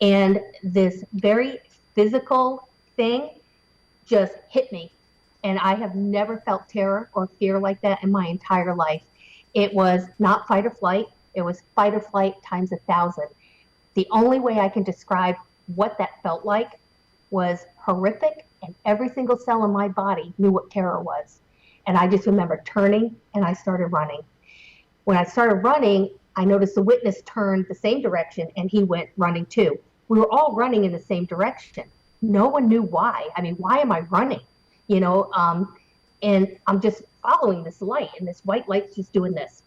and this very physical thing just hit me. And I have never felt terror or fear like that in my entire life. It was not fight or flight. It was fight or flight times 1,000. The only way I can describe what that felt like was horrific, and every single cell in my body knew what terror was. And I just remember turning, and I started running. When I started running, I noticed the witness turned the same direction, and he went running too. We were all running in the same direction. No one knew why. I mean, why am I running? And I'm just following this light, and this white light's just doing this,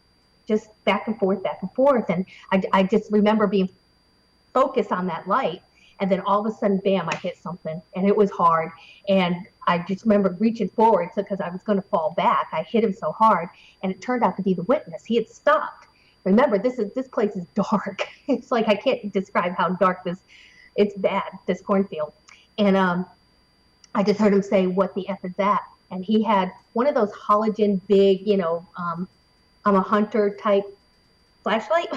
just back and forth. And I just remember being focused on that light. And then all of a sudden, bam, I hit something, and it was hard. And I just remember reaching forward because I was going to fall back. I hit him so hard, and it turned out to be the witness. He had stopped. Remember, this place is dark. It's like I can't describe how dark it's bad, this cornfield. And I just heard him say, what the F is that? And he had one of those halogen big, I'm a hunter type flashlight,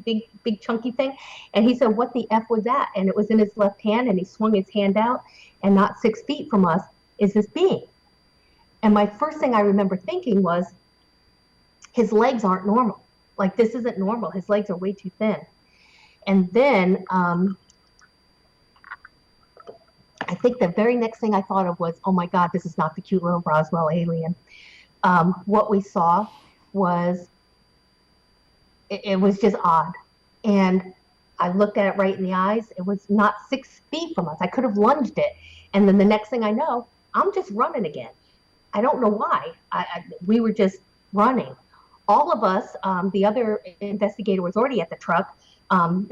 big chunky thing. And he said, what the F was that? And it was in his left hand, and he swung his hand out, and not 6 feet from us is this being. And my first thing I remember thinking was, his legs aren't normal. Like, this isn't normal. His legs are way too thin. And then I think the very next thing I thought of was, oh my God, this is not the cute little Roswell alien. What we saw was, it was just odd. And I looked at it right in the eyes. It was not 6 feet from us. I could have lunged it. And then the next thing I know, I'm just running again. I don't know why. We were just running. All of us, the other investigator was already at the truck, and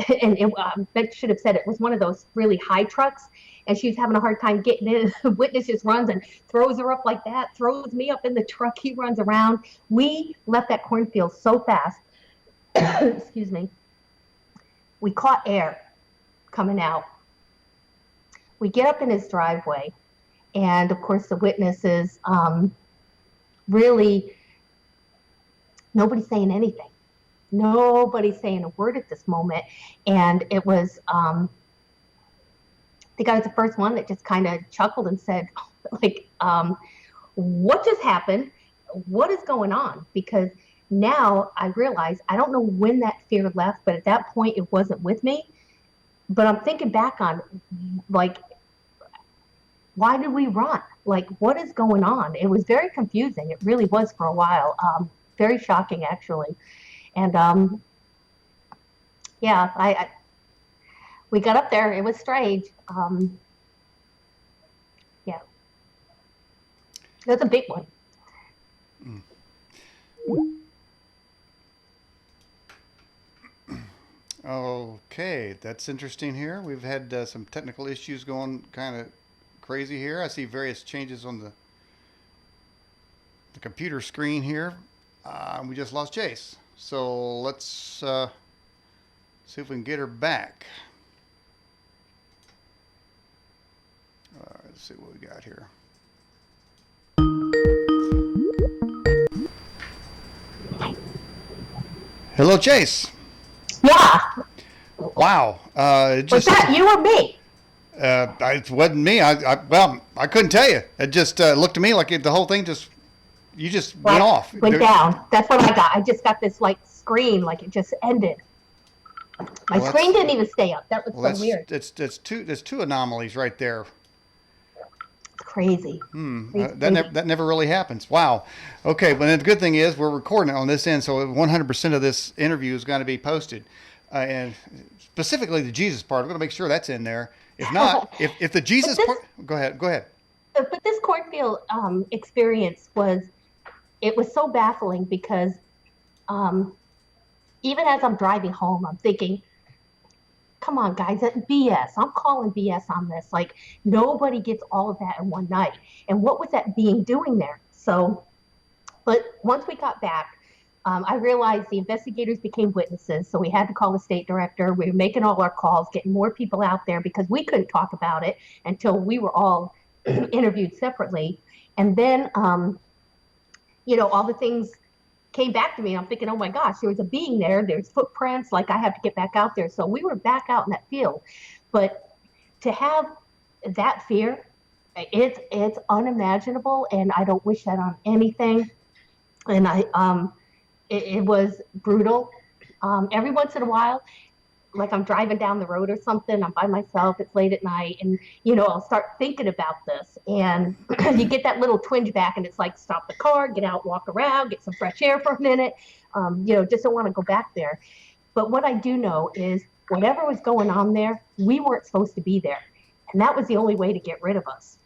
Beck should have said it was one of those really high trucks, and she was having a hard time getting in. The witness just runs and throws her up like that, throws me up in the truck. He runs around. We left that cornfield so fast. Excuse me. We caught air coming out. We get up in his driveway, and of course the witnesses really, nobody's saying anything. Nobody's saying a word at this moment. And it was, I think I was the first one that just kind of chuckled and said, like, what just happened? What is going on? Because now I realize, I don't know when that fear left, but at that point it wasn't with me. But I'm thinking back on, like, why did we run? Like, what is going on? It was very confusing. It really was for a while. Very shocking, actually. And yeah, we got up there. It was strange. Yeah, that's a big one.
Okay, that's interesting here. We've had some technical issues going kind of crazy here. I see various changes on the computer screen here. We just lost Chase. So let's see if we can get her back. Let's see what we got here. Hello, Chase.
Yeah.
Wow.
Was that you or me?
It wasn't me. Well, I couldn't tell you. It just looked to me like the whole thing you just went off.
Went down. That's what I got. I just got this like screen, like it just ended. My screen didn't even stay up. That was so weird.
There's two anomalies right there.
Crazy.
That never really happens. Wow. Okay, but the good thing is we're recording it on this end, so 100% of this interview is going to be posted, and specifically the Jesus part. I'm going to make sure that's in there. If not, if the Jesus part, go ahead.
But this cornfield experience was so baffling because even as I'm driving home, I'm thinking, come on, guys, that's BS. I'm calling BS on this. Like, nobody gets all of that in one night. And what was that being doing there? So, but once we got back, I realized the investigators became witnesses. So we had to call the state director. We were making all our calls, getting more people out there because we couldn't talk about it until we were all interviewed separately. And then, all the things came back to me. I'm thinking, oh my gosh, there was a being there. There's footprints. Like, I have to get back out there. So we were back out in that field. But to have that fear, it's unimaginable, and I don't wish that on anything. And it was brutal. Every once in a while, like I'm driving down the road or something, I'm by myself, it's late at night, and I'll start thinking about this, and you get that little twinge back, and it's like, stop the car, get out, walk around, get some fresh air for a minute. Just don't want to go back there. But what I do know is whatever was going on there, we weren't supposed to be there, and that was the only way to get rid of us,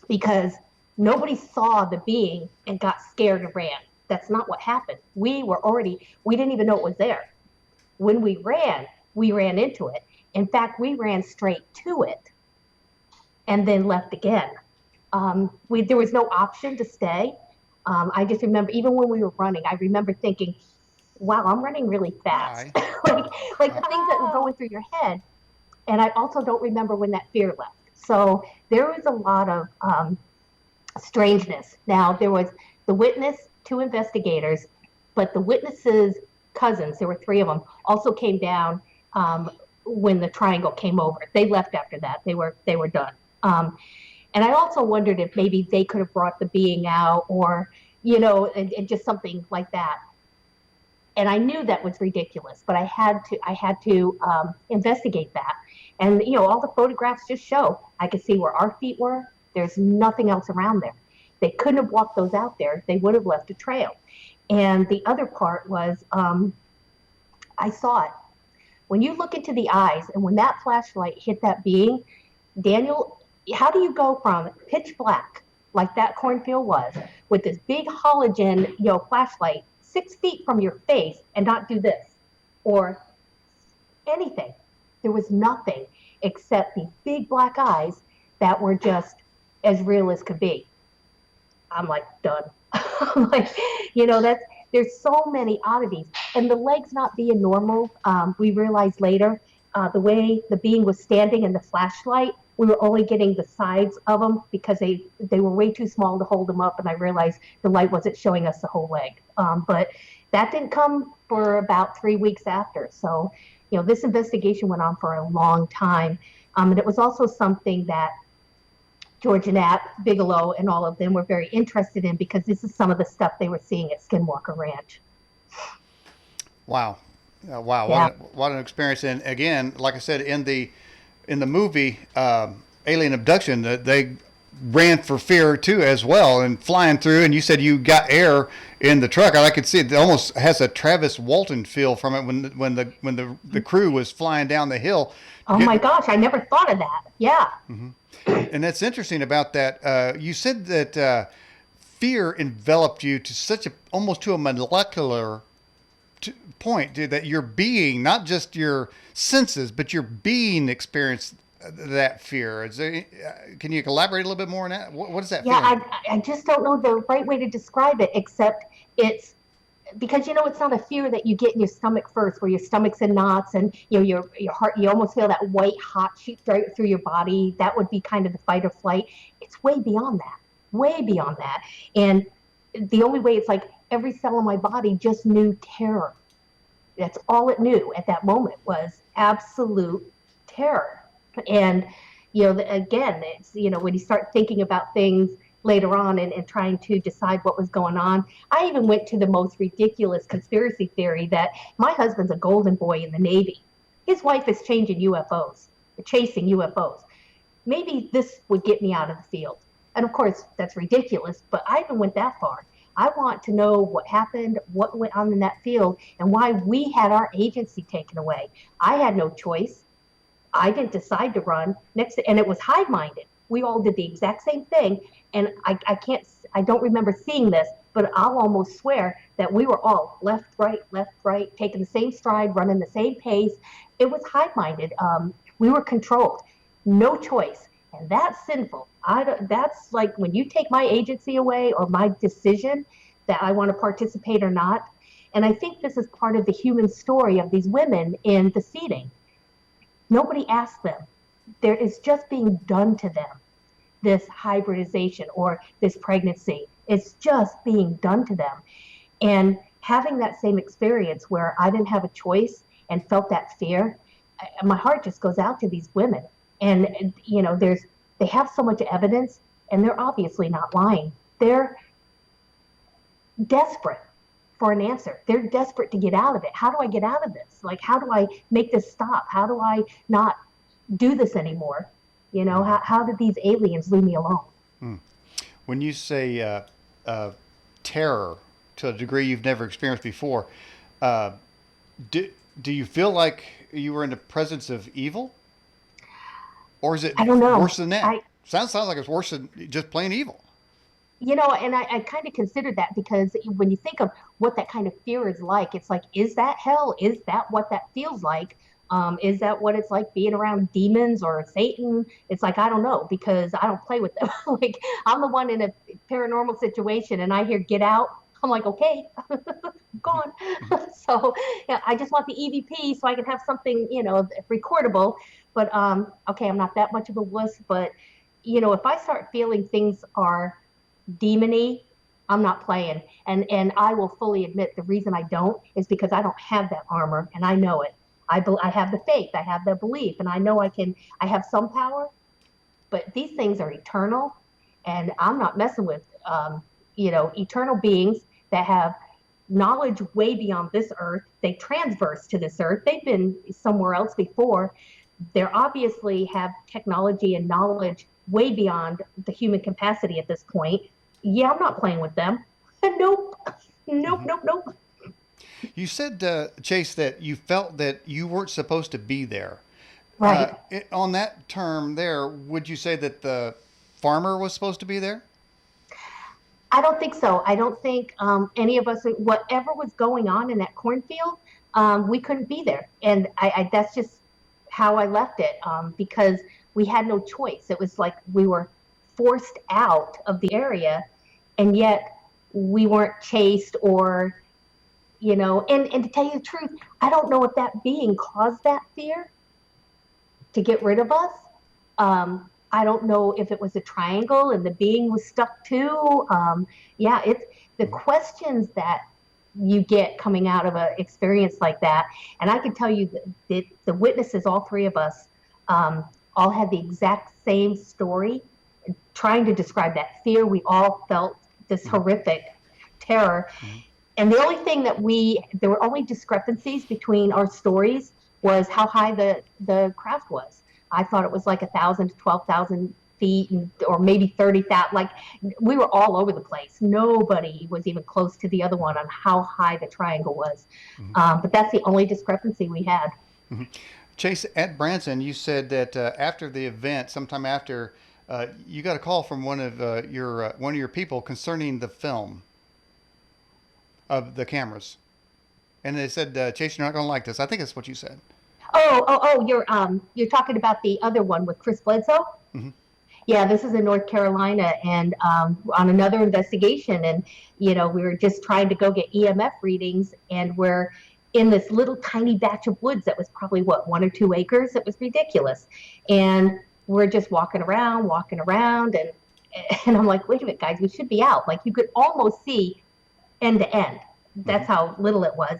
because nobody saw the being and got scared and ran. That's not what happened. We didn't even know it was there. When we ran into it. In fact, we ran straight to it and then left again. There was no option to stay. I just remember, even when we were running, I remember thinking, wow, I'm running really fast. like things that were going through your head. And I also don't remember when that fear left. So there was a lot of strangeness. Now, there was the witness, 2 investigators, but the witnesses' cousins, there were 3 of them, also came down when the triangle came over. They left after that. They were done. And I also wondered if maybe they could have brought the being out, or and just something like that. And I knew that was ridiculous, but I had to investigate that. And all the photographs just show. I could see where our feet were. There's nothing else around there. They couldn't have walked those out there. They would have left a trail. And the other part was, I saw it. When you look into the eyes, and when that flashlight hit that being, Daniel, how do you go from pitch black, like that cornfield was, with this big halogen, flashlight 6 feet from your face and not do this or anything? There was nothing except these big black eyes that were just as real as could be. I'm like, done. I'm like, there's so many oddities. And the legs not being normal, we realized later, the way the being was standing in the flashlight, we were only getting the sides of them because they were way too small to hold them up. And I realized the light wasn't showing us the whole leg. But that didn't come for about 3 weeks after. So, this investigation went on for a long time. And it was also something that George and Knapp, Bigelow, and all of them were very interested in because this is some of the stuff they were seeing at Skinwalker Ranch.
Wow. Wow.
Yeah.
What an experience. And again, like I said, in the movie Alien Abduction, they ran for fear too as well and flying through. And you said you got air in the truck. I could see it almost has a Travis Walton feel from it when the crew was flying down the hill.
Oh my gosh, I never thought of that. Yeah.
Mm-hmm. And that's interesting about that. You said that fear enveloped you to such almost to a molecular point, that your being, not just your senses, but your being experienced that fear. Can you elaborate a little bit more on that? What is that?
Yeah, I just don't know the right way to describe it, except it's because it's not a fear that you get in your stomach first, where your stomach's in knots and your heart, you almost feel that white hot shoot right through your body. That would be kind of the fight or flight. It's way beyond that. And the only way, it's like every cell in my body just knew terror. That's all it knew at that moment, was absolute terror. And again, it's when you start thinking about things later on and trying to decide what was going on. I even went to the most ridiculous conspiracy theory that my husband's a golden boy in the Navy. His wife is chasing UFOs. Maybe this would get me out of the field. And of course, that's ridiculous, but I even went that far. I want to know what happened, what went on in that field, and why we had our agency taken away. I had no choice. I didn't decide to run and it was hive-minded. We all did the exact same thing. And I don't remember seeing this, but I'll almost swear that we were all left, right, taking the same stride, running the same pace. It was hive-minded. We were controlled, no choice. And that's sinful. That's like when you take my agency away or my decision that I want to participate or not. And I think this is part of the human story of these women in the seating. Nobody asked them. There is just being done to them. This hybridization or this pregnancy, it's just being done to them. And having that same experience where I didn't have a choice and felt that fear, my heart just goes out to these women. And they have so much evidence, and they're obviously not lying. They're desperate for an answer. They're desperate to get out of it. How do I get out of this? Like, how do I make this stop? How do I not do this anymore? How did these aliens leave me alone?
When you say terror to a degree you've never experienced before, do you feel like you were in the presence of evil? Or is it
I don't know.
worse than that? Sounds like it's worse than just plain evil.
And I kind of considered that, because when you think of what that kind of fear is like, it's like, is that hell? Is that what that feels like? Is that what it's like being around demons or Satan? It's like, I don't know, because I don't play with them. Like, I'm the one in a paranormal situation and I hear get out. I'm like, okay, I'm gone. So yeah, I just want the EVP so I can have something, recordable. But okay, I'm not that much of a wuss. But if I start feeling things are demony, I'm not playing. And I will fully admit the reason I don't is because I don't have that armor, and I know it. I have the faith, I have the belief, and I know I have some power, but these things are eternal, and I'm not messing with, eternal beings that have knowledge way beyond this earth. They transverse to this earth. They've been somewhere else before. They obviously have technology and knowledge way beyond the human capacity at this point. Yeah, I'm not playing with them. Nope.
You said, Chase, that you felt that you weren't supposed to be there.
Right.
On that term there, would you say that the farmer was supposed to be there?
I don't think so. I don't think any of us, whatever was going on in that cornfield, we couldn't be there. And that's just how I left it because we had no choice. It was like we were forced out of the area, and yet we weren't chased or, and to tell you the truth, I don't know if that being caused that fear to get rid of us. I don't know if it was a triangle and the being was stuck too. Yeah, it's the questions that you get coming out of an experience like that. And I can tell you that the witnesses, all three of us, all had the exact same story, trying to describe that fear. We all felt this horrific terror. And the only thing there were only discrepancies between our stories was how high the craft was. I thought it was like 1,000 to 12,000 feet, or maybe 30,000. Like we were all over the place. Nobody was even close to the other one on how high the triangle was. But that's the only discrepancy we had.
Chase, at Branson, you said that after the event, sometime after, you got a call from one of your people concerning the film of the cameras, and they said, "Chase, you're not going to like this." I think that's what you said.
Oh! You're talking about the other one with Chris Bledsoe?
Mm-hmm.
Yeah, this is in North Carolina, and on another investigation, and we were just trying to go get EMF readings, and we're in this little tiny batch of woods that was probably 1 or 2 acres. It was ridiculous, and we're just walking around, and I'm like, wait a minute, guys, we should be out. Like you could almost see end to end. That's how little it was.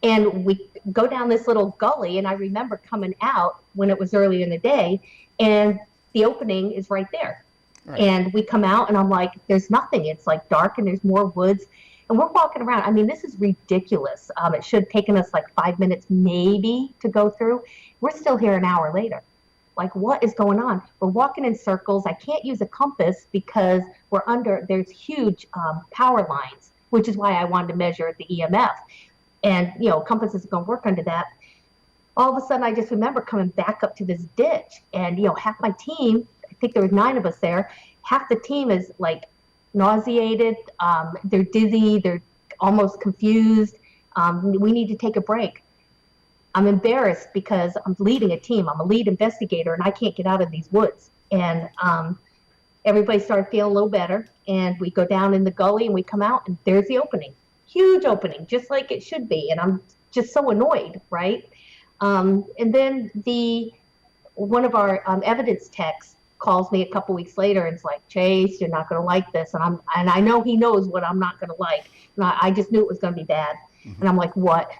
And we go down this little gully, and I remember coming out when it was early in the day, and the opening is right there. Right. And we come out, and I'm like, there's nothing. It's like dark, and there's more woods. And we're walking around. I mean, this is ridiculous. It should have taken us like 5 minutes maybe to go through. We're still here an hour later. Like, what is going on? We're walking in circles. I can't use a compass because there's huge power lines, which is why I wanted to measure the EMF. And, compass isn't going to work under that. All of a sudden, I just remember coming back up to this ditch. And, half my team, I think there was 9 of us there, half the team is like nauseated. They're dizzy. They're almost confused. We need to take a break. I'm embarrassed because I'm leading a team. I'm a lead investigator, and I can't get out of these woods. And everybody started feeling a little better. And we go down in the gully, and we come out, and there's the opening. Huge opening, just like it should be. And I'm just so annoyed, right? And then one of our evidence techs calls me a couple weeks later and it's like, Chase, you're not going to like this. And I know he knows what I'm not going to like. And I just knew it was going to be bad. Mm-hmm. And I'm like, what?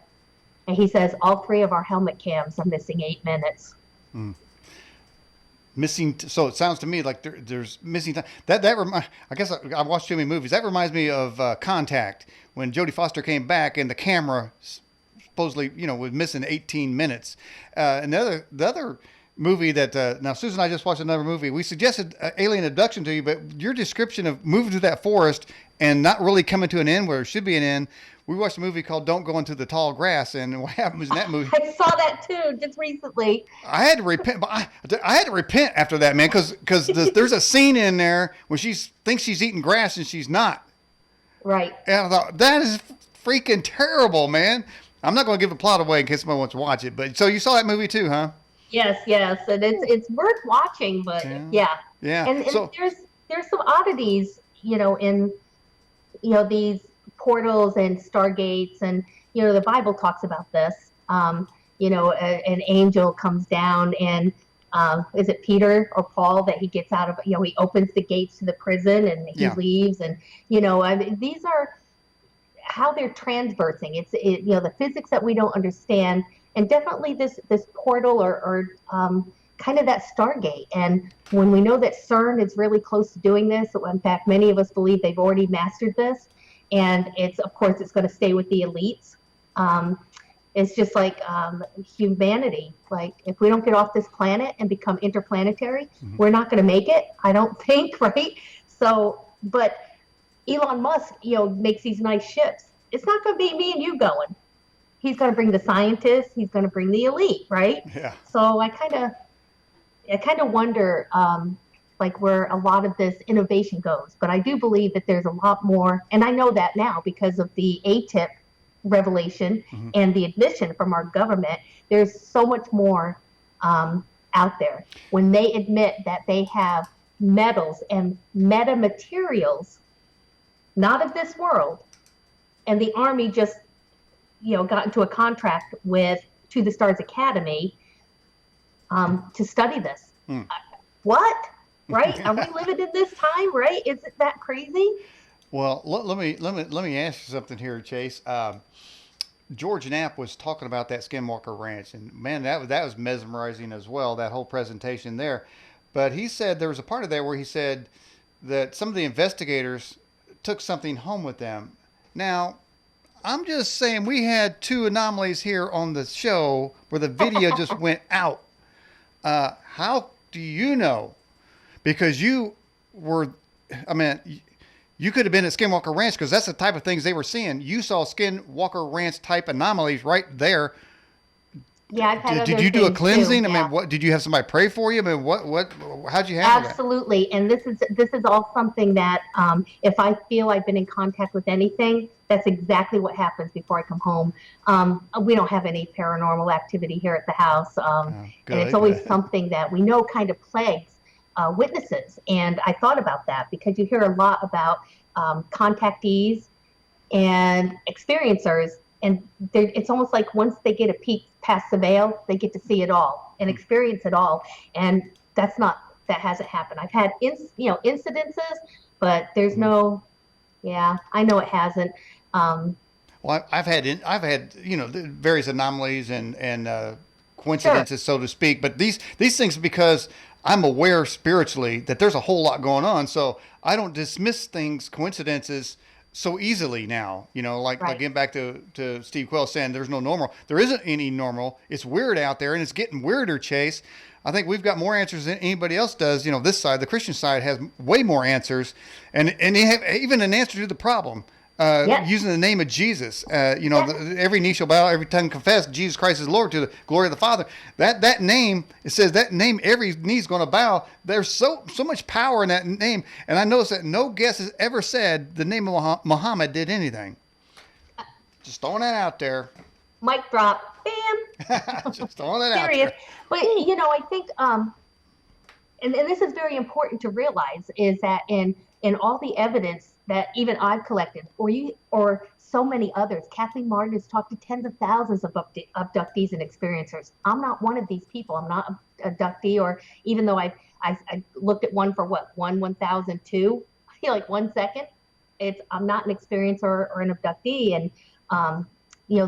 And he says, all 3 of our helmet cams are missing 8 minutes.
Missing. So it sounds to me like there's missing time. I guess I watched too many movies. That reminds me of Contact, when Jodie Foster came back and the camera supposedly, was missing 18 minutes. And the other movie that now Susan and I just watched another movie. We suggested Alien Abduction to you, but your description of moving through that forest and not really coming to an end where it should be an end. We watched a movie called Don't Go Into the Tall Grass, and what happens in that movie?
I saw that too, just recently.
I had to repent, but I had to repent after that, man, because there's a scene in there where she thinks she's eating grass and she's not.
Right.
And I thought, that is freaking terrible, man. I'm not going to give the plot away in case somebody wants to watch it, but so you saw that movie too, huh?
Yes, and it's worth watching, but yeah. And so, there's some oddities, in these portals and stargates, and the Bible talks about this. An angel comes down, and is it Peter or Paul that he gets out of? He opens the gates to the prison and he leaves, and these are how they're transversing. It's the physics that we don't understand, and definitely this portal or kind of that Stargate. And when we know that CERN is really close to doing this, in fact, many of us believe they've already mastered this, and it's going to stay with the elites. It's just like humanity. Like, if we don't get off this planet and become interplanetary, we're not going to make it, I don't think, right? So, but Elon Musk, makes these nice ships. It's not going to be me and you going. he's going to bring the scientists, he's going to bring the elite, right?
Yeah.
So I kind of wonder, like where a lot of this innovation goes. But I do believe that there's a lot more, and I know that now because of the ATIP revelation and the admission from our government. There's so much more out there when they admit that they have metals and metamaterials, not of this world, and the Army just got into a contract with To the Stars Academy to study this. What? Right? Are we living in this time? Right? Is it that crazy?
Well, let me ask you something here, Chase. George Knapp was talking about that Skinwalker Ranch, and man, that was mesmerizing as well. That whole presentation there. But he said there was a part of there where he said that some of the investigators took something home with them. Now, I'm just saying we had two anomalies here on the show where the video just went out. How do you know? Because you were, I mean, you could have been at Skinwalker Ranch because that's the type of things they were seeing. You saw Skinwalker Ranch type anomalies right there.
Yeah, I've had
Did you do a cleansing?
Too,
I mean, what did you have somebody pray for you? I mean, how'd you handle
Absolutely. And this is all something that if I feel I've been in contact with anything, that's exactly what happens before I come home. We don't have any paranormal activity here at the house, and it's always something that we know kind of plagues witnesses. And I thought about that because you hear a lot about contactees and experiencers, and it's almost like once they get a peek past the veil, they get to see it all and experience it all. And that hasn't happened. I've had incidences, but there's no. Yeah, I know it hasn't.
Well, I've had various anomalies and coincidences, so to speak. But these things, because I'm aware spiritually that there's a whole lot going on, so I don't dismiss coincidences so easily now. Like getting back to Steve Quell saying there's no normal. There isn't any normal. It's weird out there, and it's getting weirder, Chase. I think we've got more answers than anybody else does. This side, the Christian side, has way more answers, and they have even an answer to the problem. Using the name of Jesus, every knee shall bow, every tongue confess Jesus Christ is Lord to the glory of the Father. That name, it says that name, every knee's going to bow. There's so much power in that name, and I noticed that no guest has ever said the name of Muhammad did anything. Just throwing that out there.
Mic drop, bam.
Just throwing that out there.
But I think, and this is very important to realize, is that in all the evidence that even I've collected, or so many others. Kathleen Martin has talked to tens of thousands of abductees and experiencers. I'm not one of these people. I'm not an abductee, or even though I looked at one for 1,002, I feel like 1 second. I'm not an experiencer or an abductee, and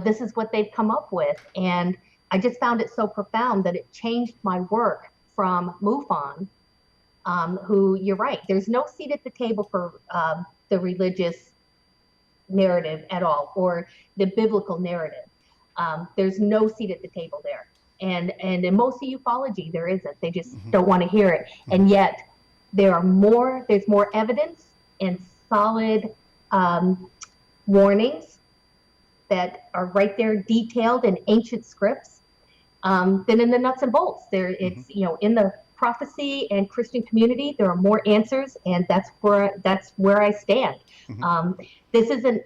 this is what they've come up with, and I just found it so profound that it changed my work from MUFON. Who, you're right, there's no seat at the table for the religious narrative at all, or the biblical narrative. There's no seat at the table there. And in most of ufology, there isn't. They just don't want to hear it. And yet there's more evidence and solid warnings that are right there detailed in ancient scripts than in the nuts and bolts. It's in the prophecy and Christian community, there are more answers, and that's where I stand. This isn't.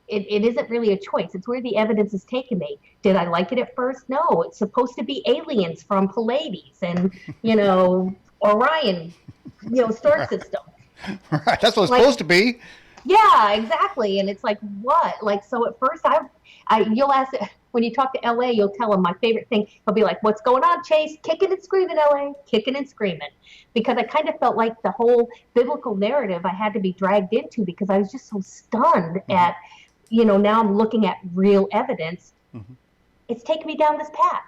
It isn't really a choice. It's where the evidence has taken me. Did I like it at first? No. It's supposed to be aliens from Pleiades and Orion, star system.
Right. That's what it's supposed to be.
Yeah, exactly. And it's like, what? So at first you'll ask, when you talk to LA, you'll tell them my favorite thing. He'll be like, what's going on, Chase? Kicking and screaming, LA, kicking and screaming. Because I kind of felt like the whole biblical narrative I had to be dragged into, because I was just so stunned at, now I'm looking at real evidence. It's taken me down this path.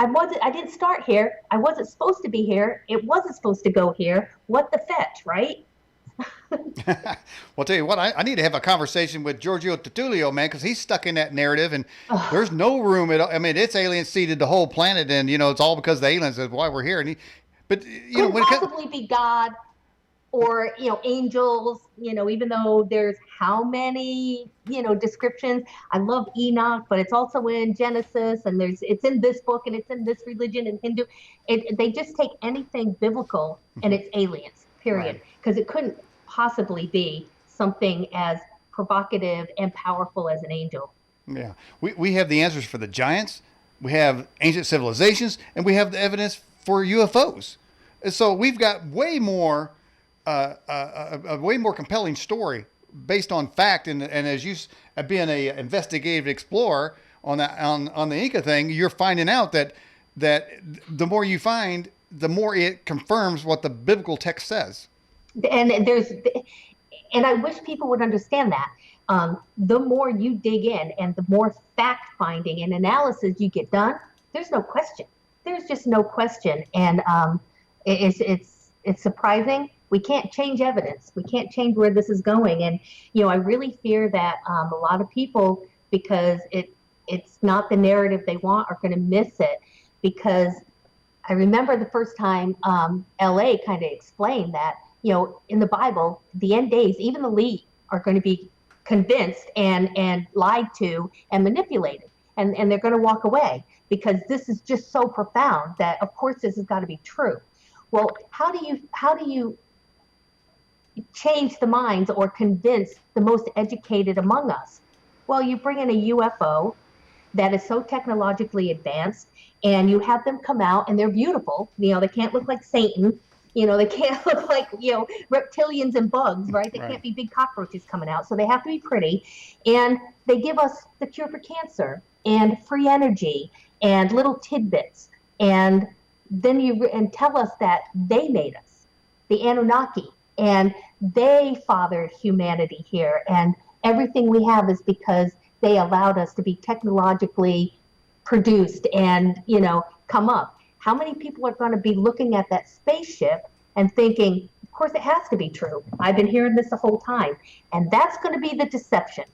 I didn't start here. I wasn't supposed to be here. It wasn't supposed to go here. What the fetch, right?
Well, I'll tell you what, I need to have a conversation with Giorgio Tertullio, man, because he's stuck in that narrative, and there's no room at all. I mean, it's alien seeded the whole planet, and it's all because the aliens is why we're here. And
could possibly be God or angels, even though there's how many descriptions. I love Enoch, but it's also in Genesis, and it's in this book, and it's in this religion and Hindu. They just take anything biblical and it's aliens, period,
Right.
because it couldn't possibly be something as provocative and powerful as an angel.
Yeah. We have the answers for the giants, we have ancient civilizations, and we have the evidence for UFOs. And so we've got a way more compelling story based on fact. And as you being a investigative explorer on the Inca thing, you're finding out that the more you find, the more it confirms what the biblical text says.
And I wish people would understand that. The more you dig in and the more fact finding and analysis you get done, there's no question. There's just no question. And it's surprising. We can't change evidence. We can't change where this is going. And I really fear that a lot of people, because it's not the narrative they want, are going to miss it. Because I remember the first time LA kind of explained that in the Bible, the end days, even the elite are going to be convinced and lied to and manipulated, and they're going to walk away because this is just so profound that of course this has got to be true. Well, how do you change the minds or convince the most educated among us? Well, you bring in a UFO that is so technologically advanced, and you have them come out, and they're beautiful. They can't look like Satan. They can't look like, reptilians and bugs, right? They can't be big cockroaches coming out. So they have to be pretty. And they give us the cure for cancer and free energy and little tidbits. And then and tell us that they made us, the Anunnaki, and they fathered humanity here. And everything we have is because they allowed us to be technologically produced and, come up. How many people are going to be looking at that spaceship and thinking, of course it has to be true. I've been hearing this the whole time. And that's going to be the deception.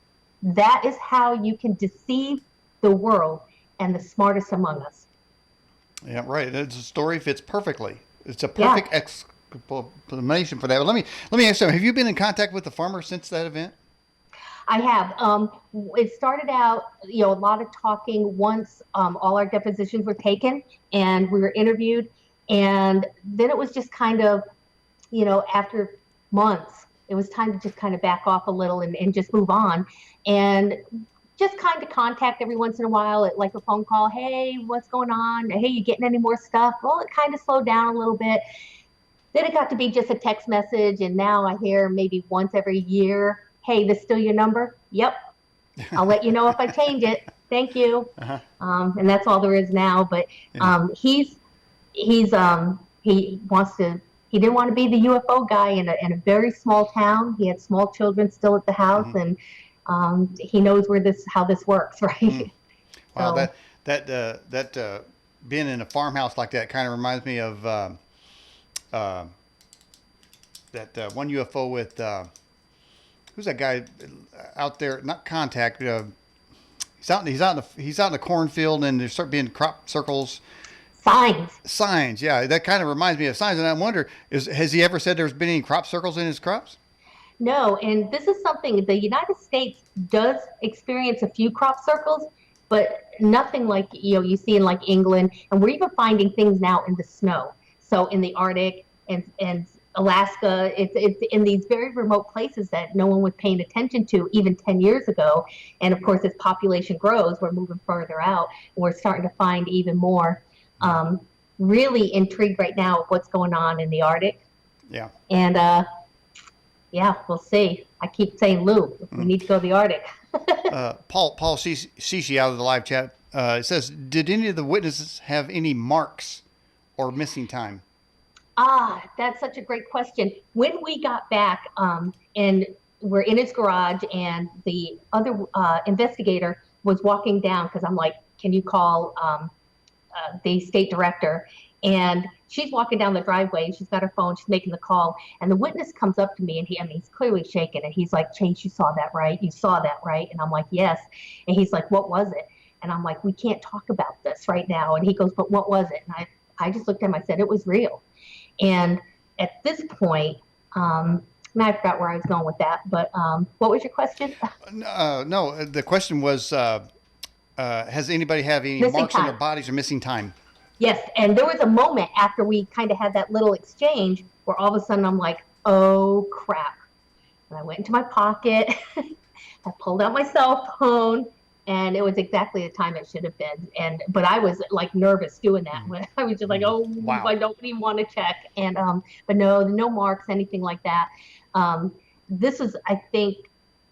That is how you can deceive the world and the smartest among us.
Yeah, right. The story fits perfectly. It's a perfect explanation for that. But let me ask you something. Have you been in contact with the farmer since that event?
I have. It started out, a lot of talking once all our depositions were taken and we were interviewed. And then it was just kind of, after months, it was time to just kind of back off a little and just move on. And just kind of contact every once in a while, like a phone call. Hey, what's going on? Hey, you getting any more stuff? Well, it kind of slowed down a little bit. Then it got to be just a text message. And now I hear maybe once every year, hey, this still your number? Yep. I'll let you know if I change it. Thank you.
Uh-huh.
And that's all there is now. But he didn't want to be the UFO guy in a very small town. He had small children still at the house, and he knows how this works, right?
Mm. Wow, that being in a farmhouse like that kind of reminds me of that one UFO with. Who's that guy out there? Not Contact. He's out in the cornfield, and there start being crop circles. Signs. Yeah, that kind of reminds me of signs. And I wonder, has he ever said there's been any crop circles in his crops?
No, and this is something the United States does experience a few crop circles, but nothing like you see in like England. And we're even finding things now in the snow. So in the Arctic and Alaska, it's in these very remote places that no one was paying attention to even 10 years ago. And of course, as population grows, we're moving further out. And we're starting to find even more. Really intrigued right now of what's going on in the Arctic.
Yeah.
And we'll see. I keep saying, Lou, we need to go to the Arctic.
Paul Shishi out of the live chat says, did any of the witnesses have any marks or missing time?
That's such a great question. When we got back, and we're in his garage, and the other investigator was walking down, because I'm like, can you call the state director? And she's walking down the driveway. She's got her phone. She's making the call. And the witness comes up to me, and he's clearly shaken. And he's like, Chase, you saw that, right? You saw that, right? And I'm like, yes. And he's like, what was it? And I'm like, we can't talk about this right now. And he goes, but what was it? And I just looked at him. I said, it was real. And at this point, Now I forgot where I was going with that, but what was your question?
No, the question was, has anybody have any
Missing
marks on their
time.
bodies or missing time?
Yes, and there was a moment after we kind of had that little exchange where all of a sudden I'm like, oh crap. And I went into my pocket, I pulled out my cell phone, and it was exactly the time it should have been. But I was like nervous doing that. When I was just like, oh,
Wow.
I don't even want to check. And but no marks, anything like that. Um, this is, I think,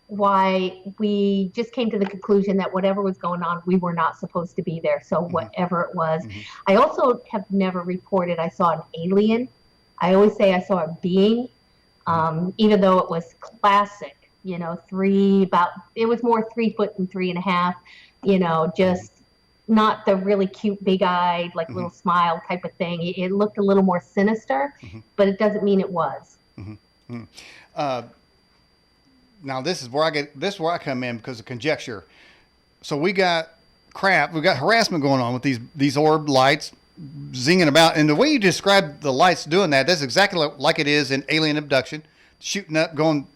why we just came to the conclusion that whatever was going on, we were not supposed to be there. So whatever it was, I also have never reported I saw an alien. I always say I saw a being, even though it was classic, it was more 3 foot and 3.5, just not the really cute, big eyed, like little smile type of thing. It looked a little more sinister, but it doesn't mean it was.
Uh, Now this is where I come in because of conjecture. So we got harassment going on with these orb lights zinging about, and the way you describe the lights doing that's exactly like it is in alien abduction, shooting up, going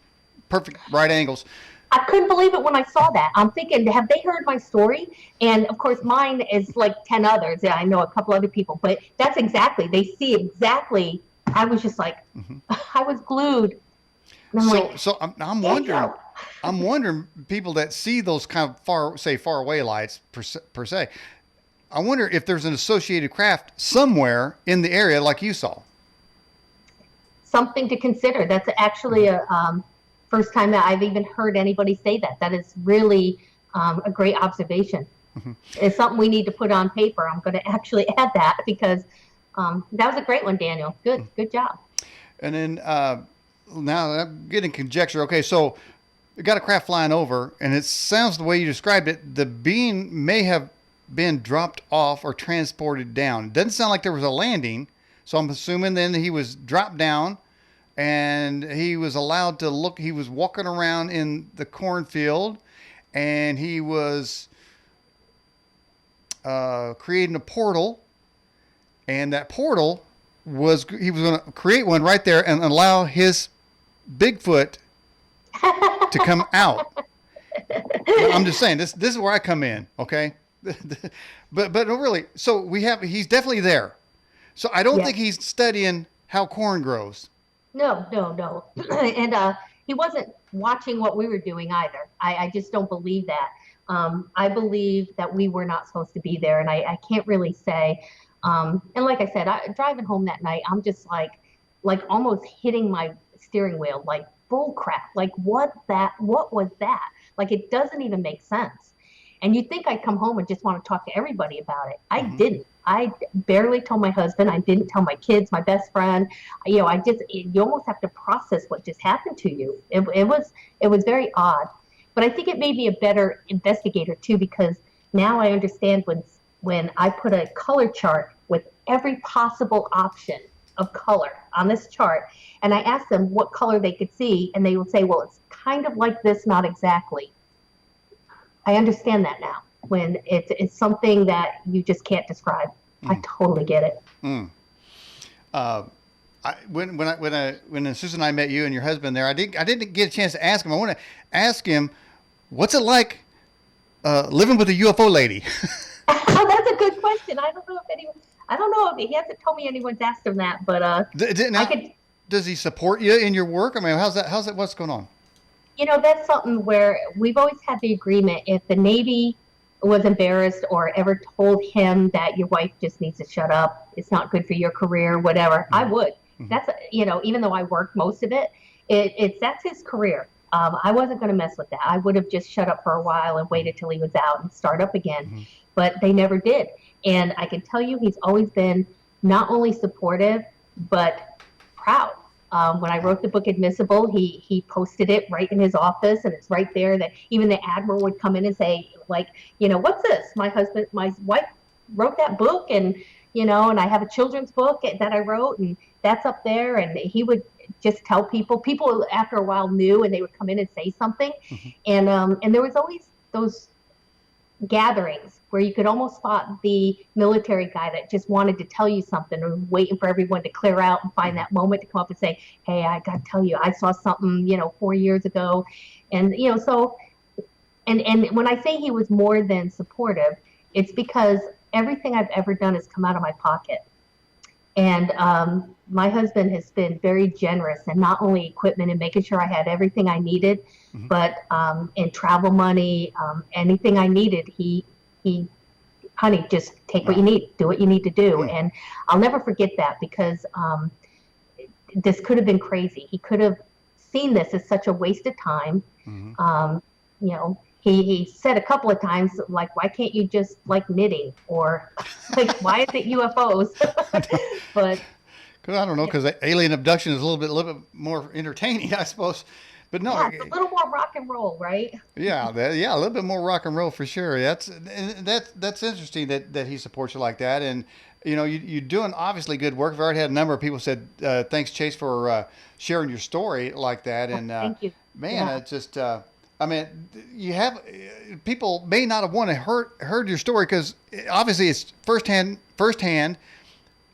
perfect right angles.
I couldn't believe it when I saw that. I'm thinking, have they heard my story? And of course, mine is like 10 others. Yeah, I know a couple other people, but that's exactly, they see exactly. I was just like, I was glued. And I'm like,
I'm wondering, people that see those kind of far away lights per se. I wonder if there's an associated craft somewhere in the area like you saw.
something to consider. That's actually a first time that I've even heard anybody say that. That is really a great observation. It's something we need to put on paper. I'm going to actually add that because that was a great one, Daniel. Good job.
And then now I'm getting conjecture. Okay, so we got a craft flying over, and it sounds the way you described it, the being may have been dropped off or transported down. It doesn't sound like there was a landing, so I'm assuming then he was dropped down and he was allowed to look. He was walking around in the cornfield, and he was creating a portal, and that portal he was going to create one right there and allow his Bigfoot to come out. I'm just saying this is where I come in, okay? but no, really. So he's definitely there. So I don't think he's studying how corn grows.
No. And he wasn't watching what we were doing either. I just don't believe that. I believe that we were not supposed to be there, and I can't really say. And like I said, driving home that night, I'm just like almost hitting my steering wheel, like bull crap. Like what was that? Like it doesn't even make sense. And you'd think I'd come home and just want to talk to everybody about it. I didn't. I barely told my husband. I didn't tell my kids, my best friend. You almost have to process what just happened to you. It was very odd. But I think it made me a better investigator too, because now I understand when I put a color chart with every possible option of color on this chart, and I asked them what color they could see, and they would say, well, it's kind of like this, not exactly. I understand that now. When it's something that you just can't describe. I totally get it.
When Susan and I met you and your husband there, I didn't get a chance to ask him. I want to ask him, what's it like living with a UFO lady?
Oh, that's a good question. I don't know if he hasn't told me anyone's asked him that, but
does he support you in your work? I mean, how's that? What's going on?
That's something where we've always had the agreement. If the Navy was embarrassed or ever told him that your wife just needs to shut up, it's not good for your career, whatever, I would. That's even though I worked most of it, that's his career. I wasn't going to mess with that. I would have just shut up for a while and waited till he was out and start up again. But they never did. And I can tell you, he's always been not only supportive, but proud. When I wrote the book Admissible, he posted it right in his office, and it's right there that even the admiral would come in and say, like, what's this? My wife wrote that book, and and I have a children's book that I wrote, and that's up there. And he would just tell people. People after a while knew, and they would come in and say something. And there was always those gatherings where you could almost spot the military guy that just wanted to tell you something and waiting for everyone to clear out and find that moment to come up and say, hey, I got to tell you, I saw something, 4 years ago. And, so, and when I say he was more than supportive, it's because everything I've ever done has come out of my pocket. And my husband has been very generous, and not only equipment and making sure I had everything I needed, but in travel money, anything I needed, he, honey, just take what you need, do what you need to do. And I'll never forget that, because this could have been crazy. He could have seen this as such a waste of time. He said a couple of times, like, why can't you just like knitting, or like, why is it UFOs? But
because I don't know, because alien abduction is a little bit more entertaining, I suppose. But no,
yeah, it's a little more rock and roll, right?
Yeah, a little bit more rock and roll for sure. That's interesting that he supports you like that, and you're doing obviously good work. I've already had a number of people said thanks, Chase, for sharing your story like that. And
Thank you.
Man,
Yeah.
it's just I mean, you have people may not have heard your story because obviously it's firsthand.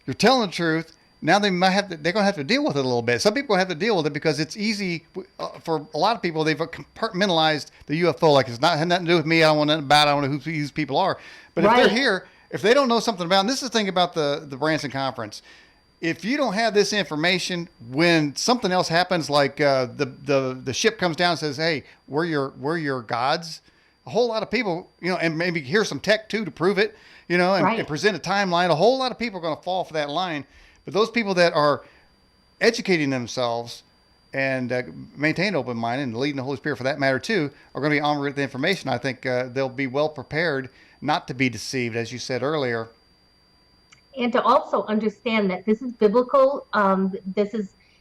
You're telling the truth. Now they're going to have to deal with it a little bit. Some people have to deal with it because it's easy for a lot of people. They've compartmentalized the UFO like it's not had nothing to do with me. I don't want nothing about it. I don't know who these people are. But if they're here, if they don't know something about, and this is the thing about the Branson conference, if you don't have this information when something else happens, like the ship comes down and says, "Hey, we're your gods," a whole lot of people, and maybe here's some tech too to prove it, and present a timeline. A whole lot of people are going to fall for that line. But those people that are educating themselves and maintain an open mind and leading the Holy Spirit for that matter too are going to be armed with the information. I think they'll be well prepared not to be deceived, as you said earlier.
And to also understand that this is biblical.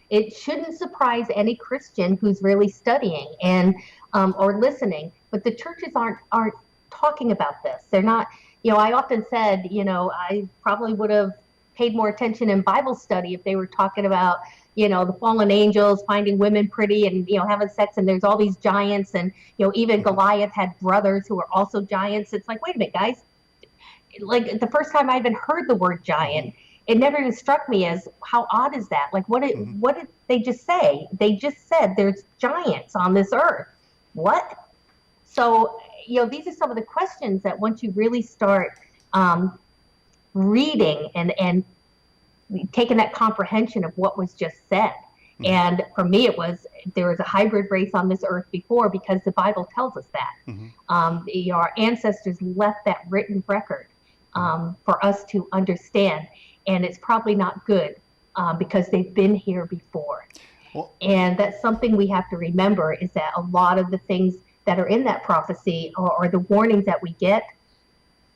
It shouldn't surprise any Christian who's really studying and or listening. But the churches aren't talking about this. They're not. I often said, I probably would have paid more attention in Bible study if they were talking about, the fallen angels finding women pretty and, having sex, and there's all these giants, and, even Goliath had brothers who were also giants. It's like, wait a minute, guys. Like, the first time I even heard the word giant, it never even struck me as, how odd is that? Like, what did they just say? They just said there's giants on this earth. What? So, these are some of the questions that once you really start reading and taking that comprehension of what was just said. And for me, there was a hybrid race on this earth before, because the Bible tells us that. Our ancestors left that written record for us to understand, and it's probably not good because they've been here before. Well, and that's something we have to remember, is that a lot of the things that are in that prophecy or the warnings that we get,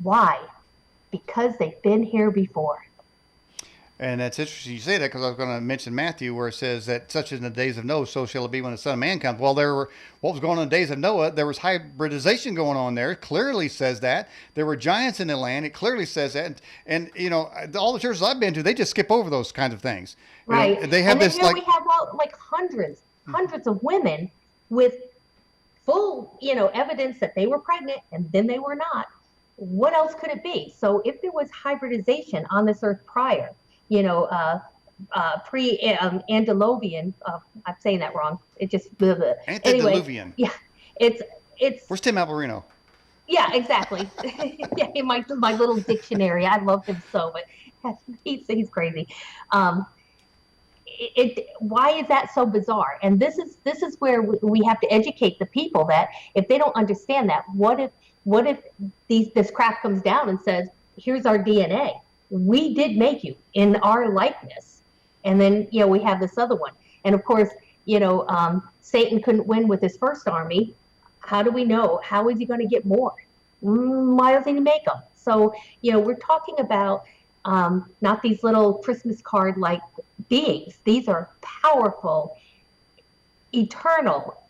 why? Because they've been here before.
And that's interesting you say that, because I was going to mention Matthew, where it says that such in the days of Noah, so shall it be when the Son of Man comes. Well, what was going on in the days of Noah? There was hybridization going on there. It clearly says that. There were giants in the land. It clearly says that. And all the churches I've been to, they just skip over those kinds of things.
Right.
They have
and then
this
we have hundreds of women with full, evidence that they were pregnant and then they were not. What else could it be? So if there was hybridization on this earth prior, pre-Antediluvian, I'm saying that wrong. It just
Antediluvian.
Anyway, yeah, it's.
Where's Tim Alberino?
Yeah, exactly. Yeah, in my little dictionary, I love him so, but he's crazy. Why is that so bizarre? And this is where we have to educate the people, that if they don't understand that, what if this craft comes down and says, here's our DNA, we did make you in our likeness, and then we have this other one, and of course Satan couldn't win with his first army. How do we know? How is he going to get more? Why doesn't he make them? So we're talking about not these little Christmas card like beings. These are powerful, eternal,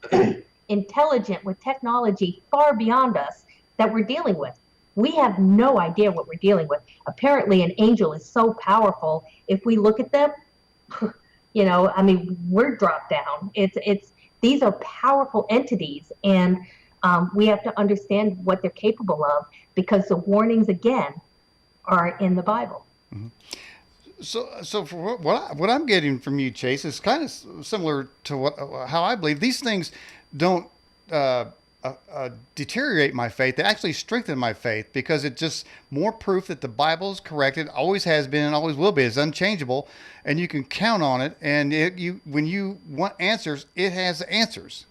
intelligent, with technology far beyond us that we're dealing with. We have no idea what we're dealing with. Apparently an angel is so powerful. If we look at them, we're dropped down. These are powerful entities, and we have to understand what they're capable of, because the warnings, again, are in the Bible.
So for what I'm getting from you, Chase, is kind of similar to how I believe these things don't uh, deteriorate my faith. They actually strengthen my faith, because it's just more proof that the Bible is correct. It always has been and always will be. It's unchangeable, and you can count on it. And when you want answers, it has answers.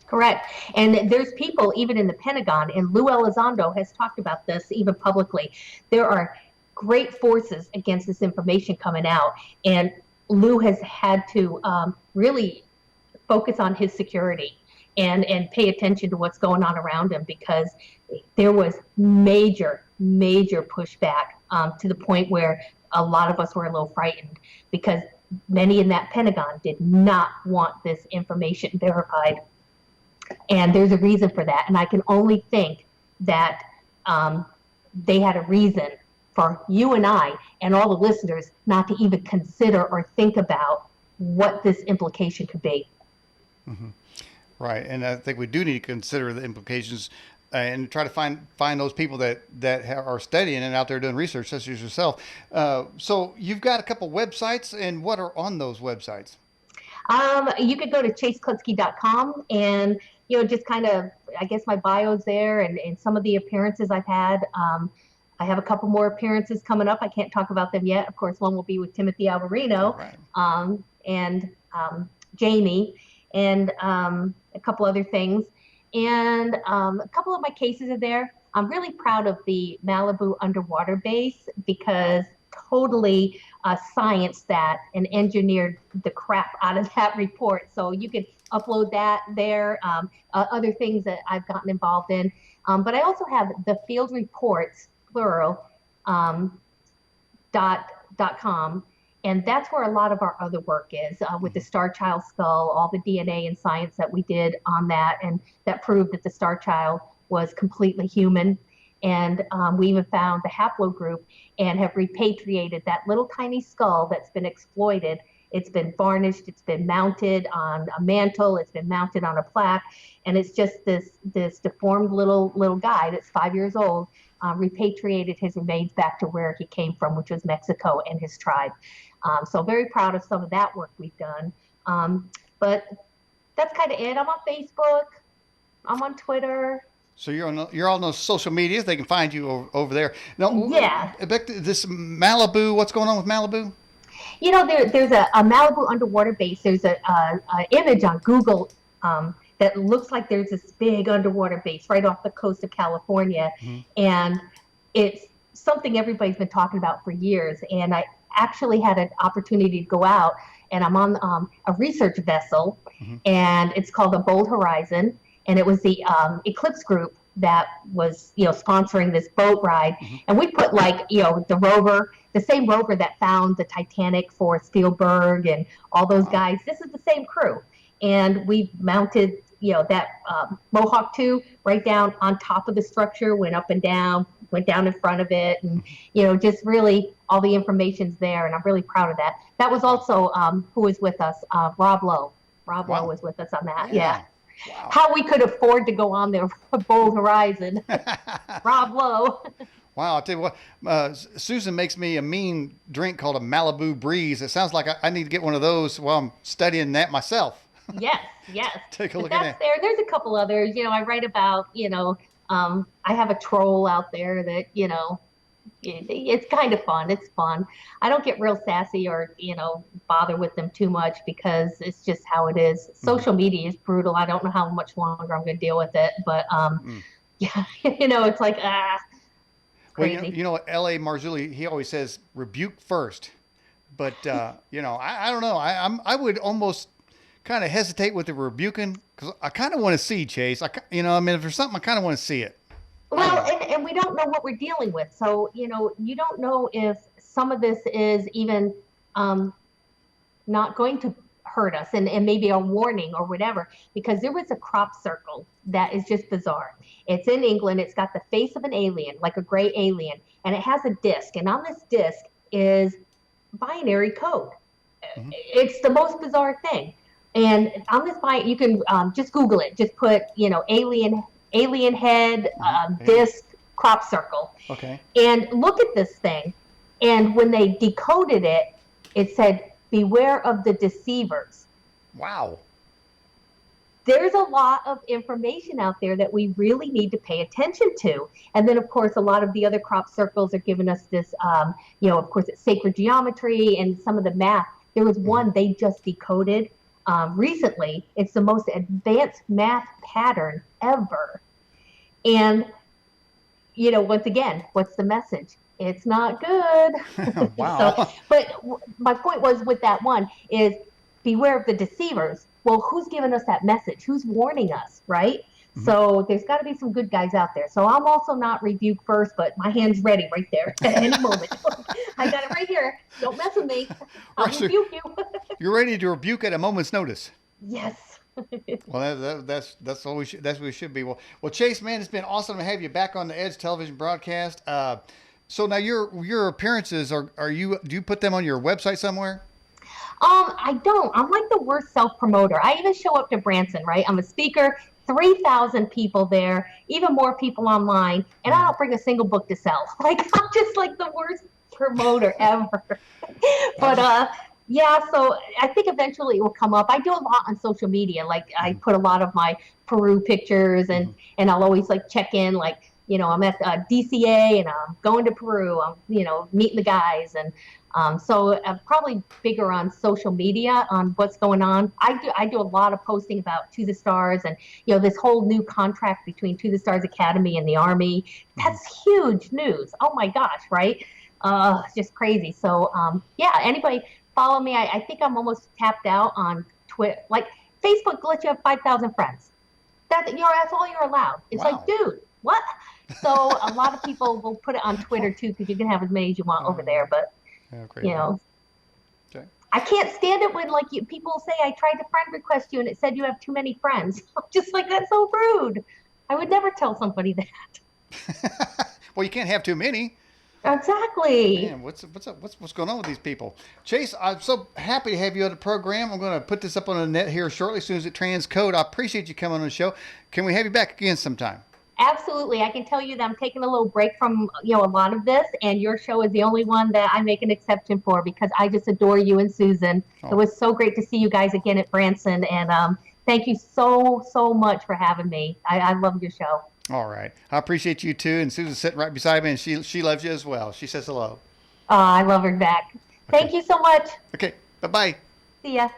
Correct. And there's people, even in the Pentagon, and Lou Elizondo has talked about this even publicly. There are great forces against this information coming out. And Lou has had to really focus on his security and pay attention to what's going on around him, because there was major pushback, to the point where a lot of us were a little frightened, because many in that Pentagon did not want this information verified. And there's a reason for that. And I can only think that they had a reason for you and I and all the listeners not to even consider or think about what this implication could be.
Mm-hmm. Right. And I think we do need to consider the implications, and try to find those people that are studying and out there doing research, such as yourself. So you've got a couple websites, and what are on those websites?
You could go to chasekloetzke.com, and just kind of, I guess my bio's there, and some of the appearances I've had. I have a couple more appearances coming up. I can't talk about them yet. Of course, one will be with Timothy Alvarino, right, and Jamie, and a couple other things. And a couple of my cases are there. I'm really proud of the Malibu underwater base, because totally scienced that and engineered the crap out of that report. So you could upload that there. Other things that I've gotten involved in. But I also have the field reports, plural, .com. And that's where a lot of our other work is, with the Star Child skull, all the DNA and science that we did on that, and that proved that the Star Child was completely human. And we even found the haplogroup and have repatriated that little tiny skull that's been exploited. It's been varnished, it's been mounted on a mantle, it's been mounted on a plaque, and it's just this deformed little guy that's 5 years old, repatriated his remains back to where he came from, which was Mexico, and his tribe. So very proud of some of that work we've done. But that's kind of it. I'm on Facebook, I'm on Twitter.
So you're on those social medias. They can find you over there. Now,
yeah.
Back to this Malibu. What's going on with Malibu?
There's a Malibu underwater base. There's a image on Google that looks like there's this big underwater base right off the coast of California, mm-hmm. and it's something everybody's been talking about for years. And I actually had an opportunity to go out, and I'm on a research vessel, mm-hmm. and it's called the Bold Horizon. And it was the Eclipse group that was, sponsoring this boat ride. Mm-hmm. And we put the rover, the same rover that found the Titanic for Spielberg and all those guys. This is the same crew. And we mounted, that Mohawk 2 right down on top of the structure, went up and down, went down in front of it. And, just really all the information's there. And I'm really proud of that. That was also who was with us, Rob Lowe. Rob Lowe was with us on that. Yeah. Wow. How we could afford to go on the Bold Horizon. Rob Lowe.
Wow, I'll tell you what, Susan makes me a mean drink called a Malibu Breeze. It sounds like I need to get one of those while I'm studying that myself.
Yes.
Take a look at that.
There's a couple others. I write about, I have a troll out there that, it's kind of fun. It's fun. I don't get real sassy or, bother with them too much, because it's just how it is. Social media is brutal. I don't know how much longer I'm going to deal with it, but yeah, it's like, crazy.
Well, L.A. Marzulli, he always says rebuke first, but I don't know. I would almost kind of hesitate with the rebuking, because I kind of want to see, Chase. If there's something, I kind of want to see it.
Well, and we don't know what we're dealing with. So, you don't know if some of this is even not going to hurt us, and maybe a warning or whatever, because there was a crop circle that is just bizarre. It's in England. It's got the face of an alien, like a gray alien, and it has a disc. And on this disc is binary code. Mm-hmm. It's the most bizarre thing. And on this you can just Google it. Just put, alien alien head, disc, crop circle.
Okay.
And look at this thing. And when they decoded it, it said, beware of the deceivers.
Wow.
There's a lot of information out there that we really need to pay attention to. And then, of course, a lot of the other crop circles are giving us this, of course, it's sacred geometry and some of the math. There was one they just decoded recently. It's the most advanced math pattern ever. And, once again, what's the message? It's not good.
Wow.
But my point was with that one is beware of the deceivers. Well, who's giving us that message? Who's warning us, right? So there's got to be some good guys out there. So I'm also not rebuke first, but my hand's ready right there at any moment. I got it right here. Don't mess with me. I'll rebuke you.
You're ready to rebuke at a moment's notice.
Yes.
Well, that's all that's what we should be. Well, Chase, man, it's been awesome to have you back on the Edge television broadcast. So now your appearances do you put them on your website somewhere?
I don't. I'm like the worst self-promoter. I even show up to Branson, right? I'm a speaker, 3,000 people there, even more people online, and I don't bring a single book to sell. Like, I'm just like the worst promoter ever. But yeah, so I think eventually it will come up. I do a lot on social media. Like, I put a lot of my Peru pictures, and I'll always like check in, like, I'm at DCA and I'm going to Peru. I'm, meeting the guys. And so I'm probably bigger on social media on what's going on. I do a lot of posting about To the Stars and, this whole new contract between To the Stars Academy and the Army. That's huge news. Oh my gosh, right? It's just crazy. So yeah, anybody follow me. I think I'm almost tapped out on Twitter. Like, Facebook lets you have 5,000 friends. That's all you're allowed. It's like, dude, what? So a lot of people will put it on Twitter too, because you can have as many as you want over there. But
Okay.
I can't stand it when people say I tried to friend request you and it said you have too many friends. I'm just like, that's so rude. I would never tell somebody that.
Well, you can't have too many.
Exactly.
Man, what's going on with these people? Chase, I'm so happy to have you on the program. I'm going to put this up on the net here shortly as soon as it transcode. I appreciate you coming on the show. Can we have you back again sometime?
Absolutely. I can tell you that I'm taking a little break from, a lot of this, and your show is the only one that I make an exception for, because I just adore you and Susan. It was so great to see you guys again at Branson, and thank you so, so much for having me. I love your show.
All right. I appreciate you too, and Susan's sitting right beside me, and she loves you as well. She says hello.
I love her back. Thank you so much.
Okay. Bye-bye.
See ya.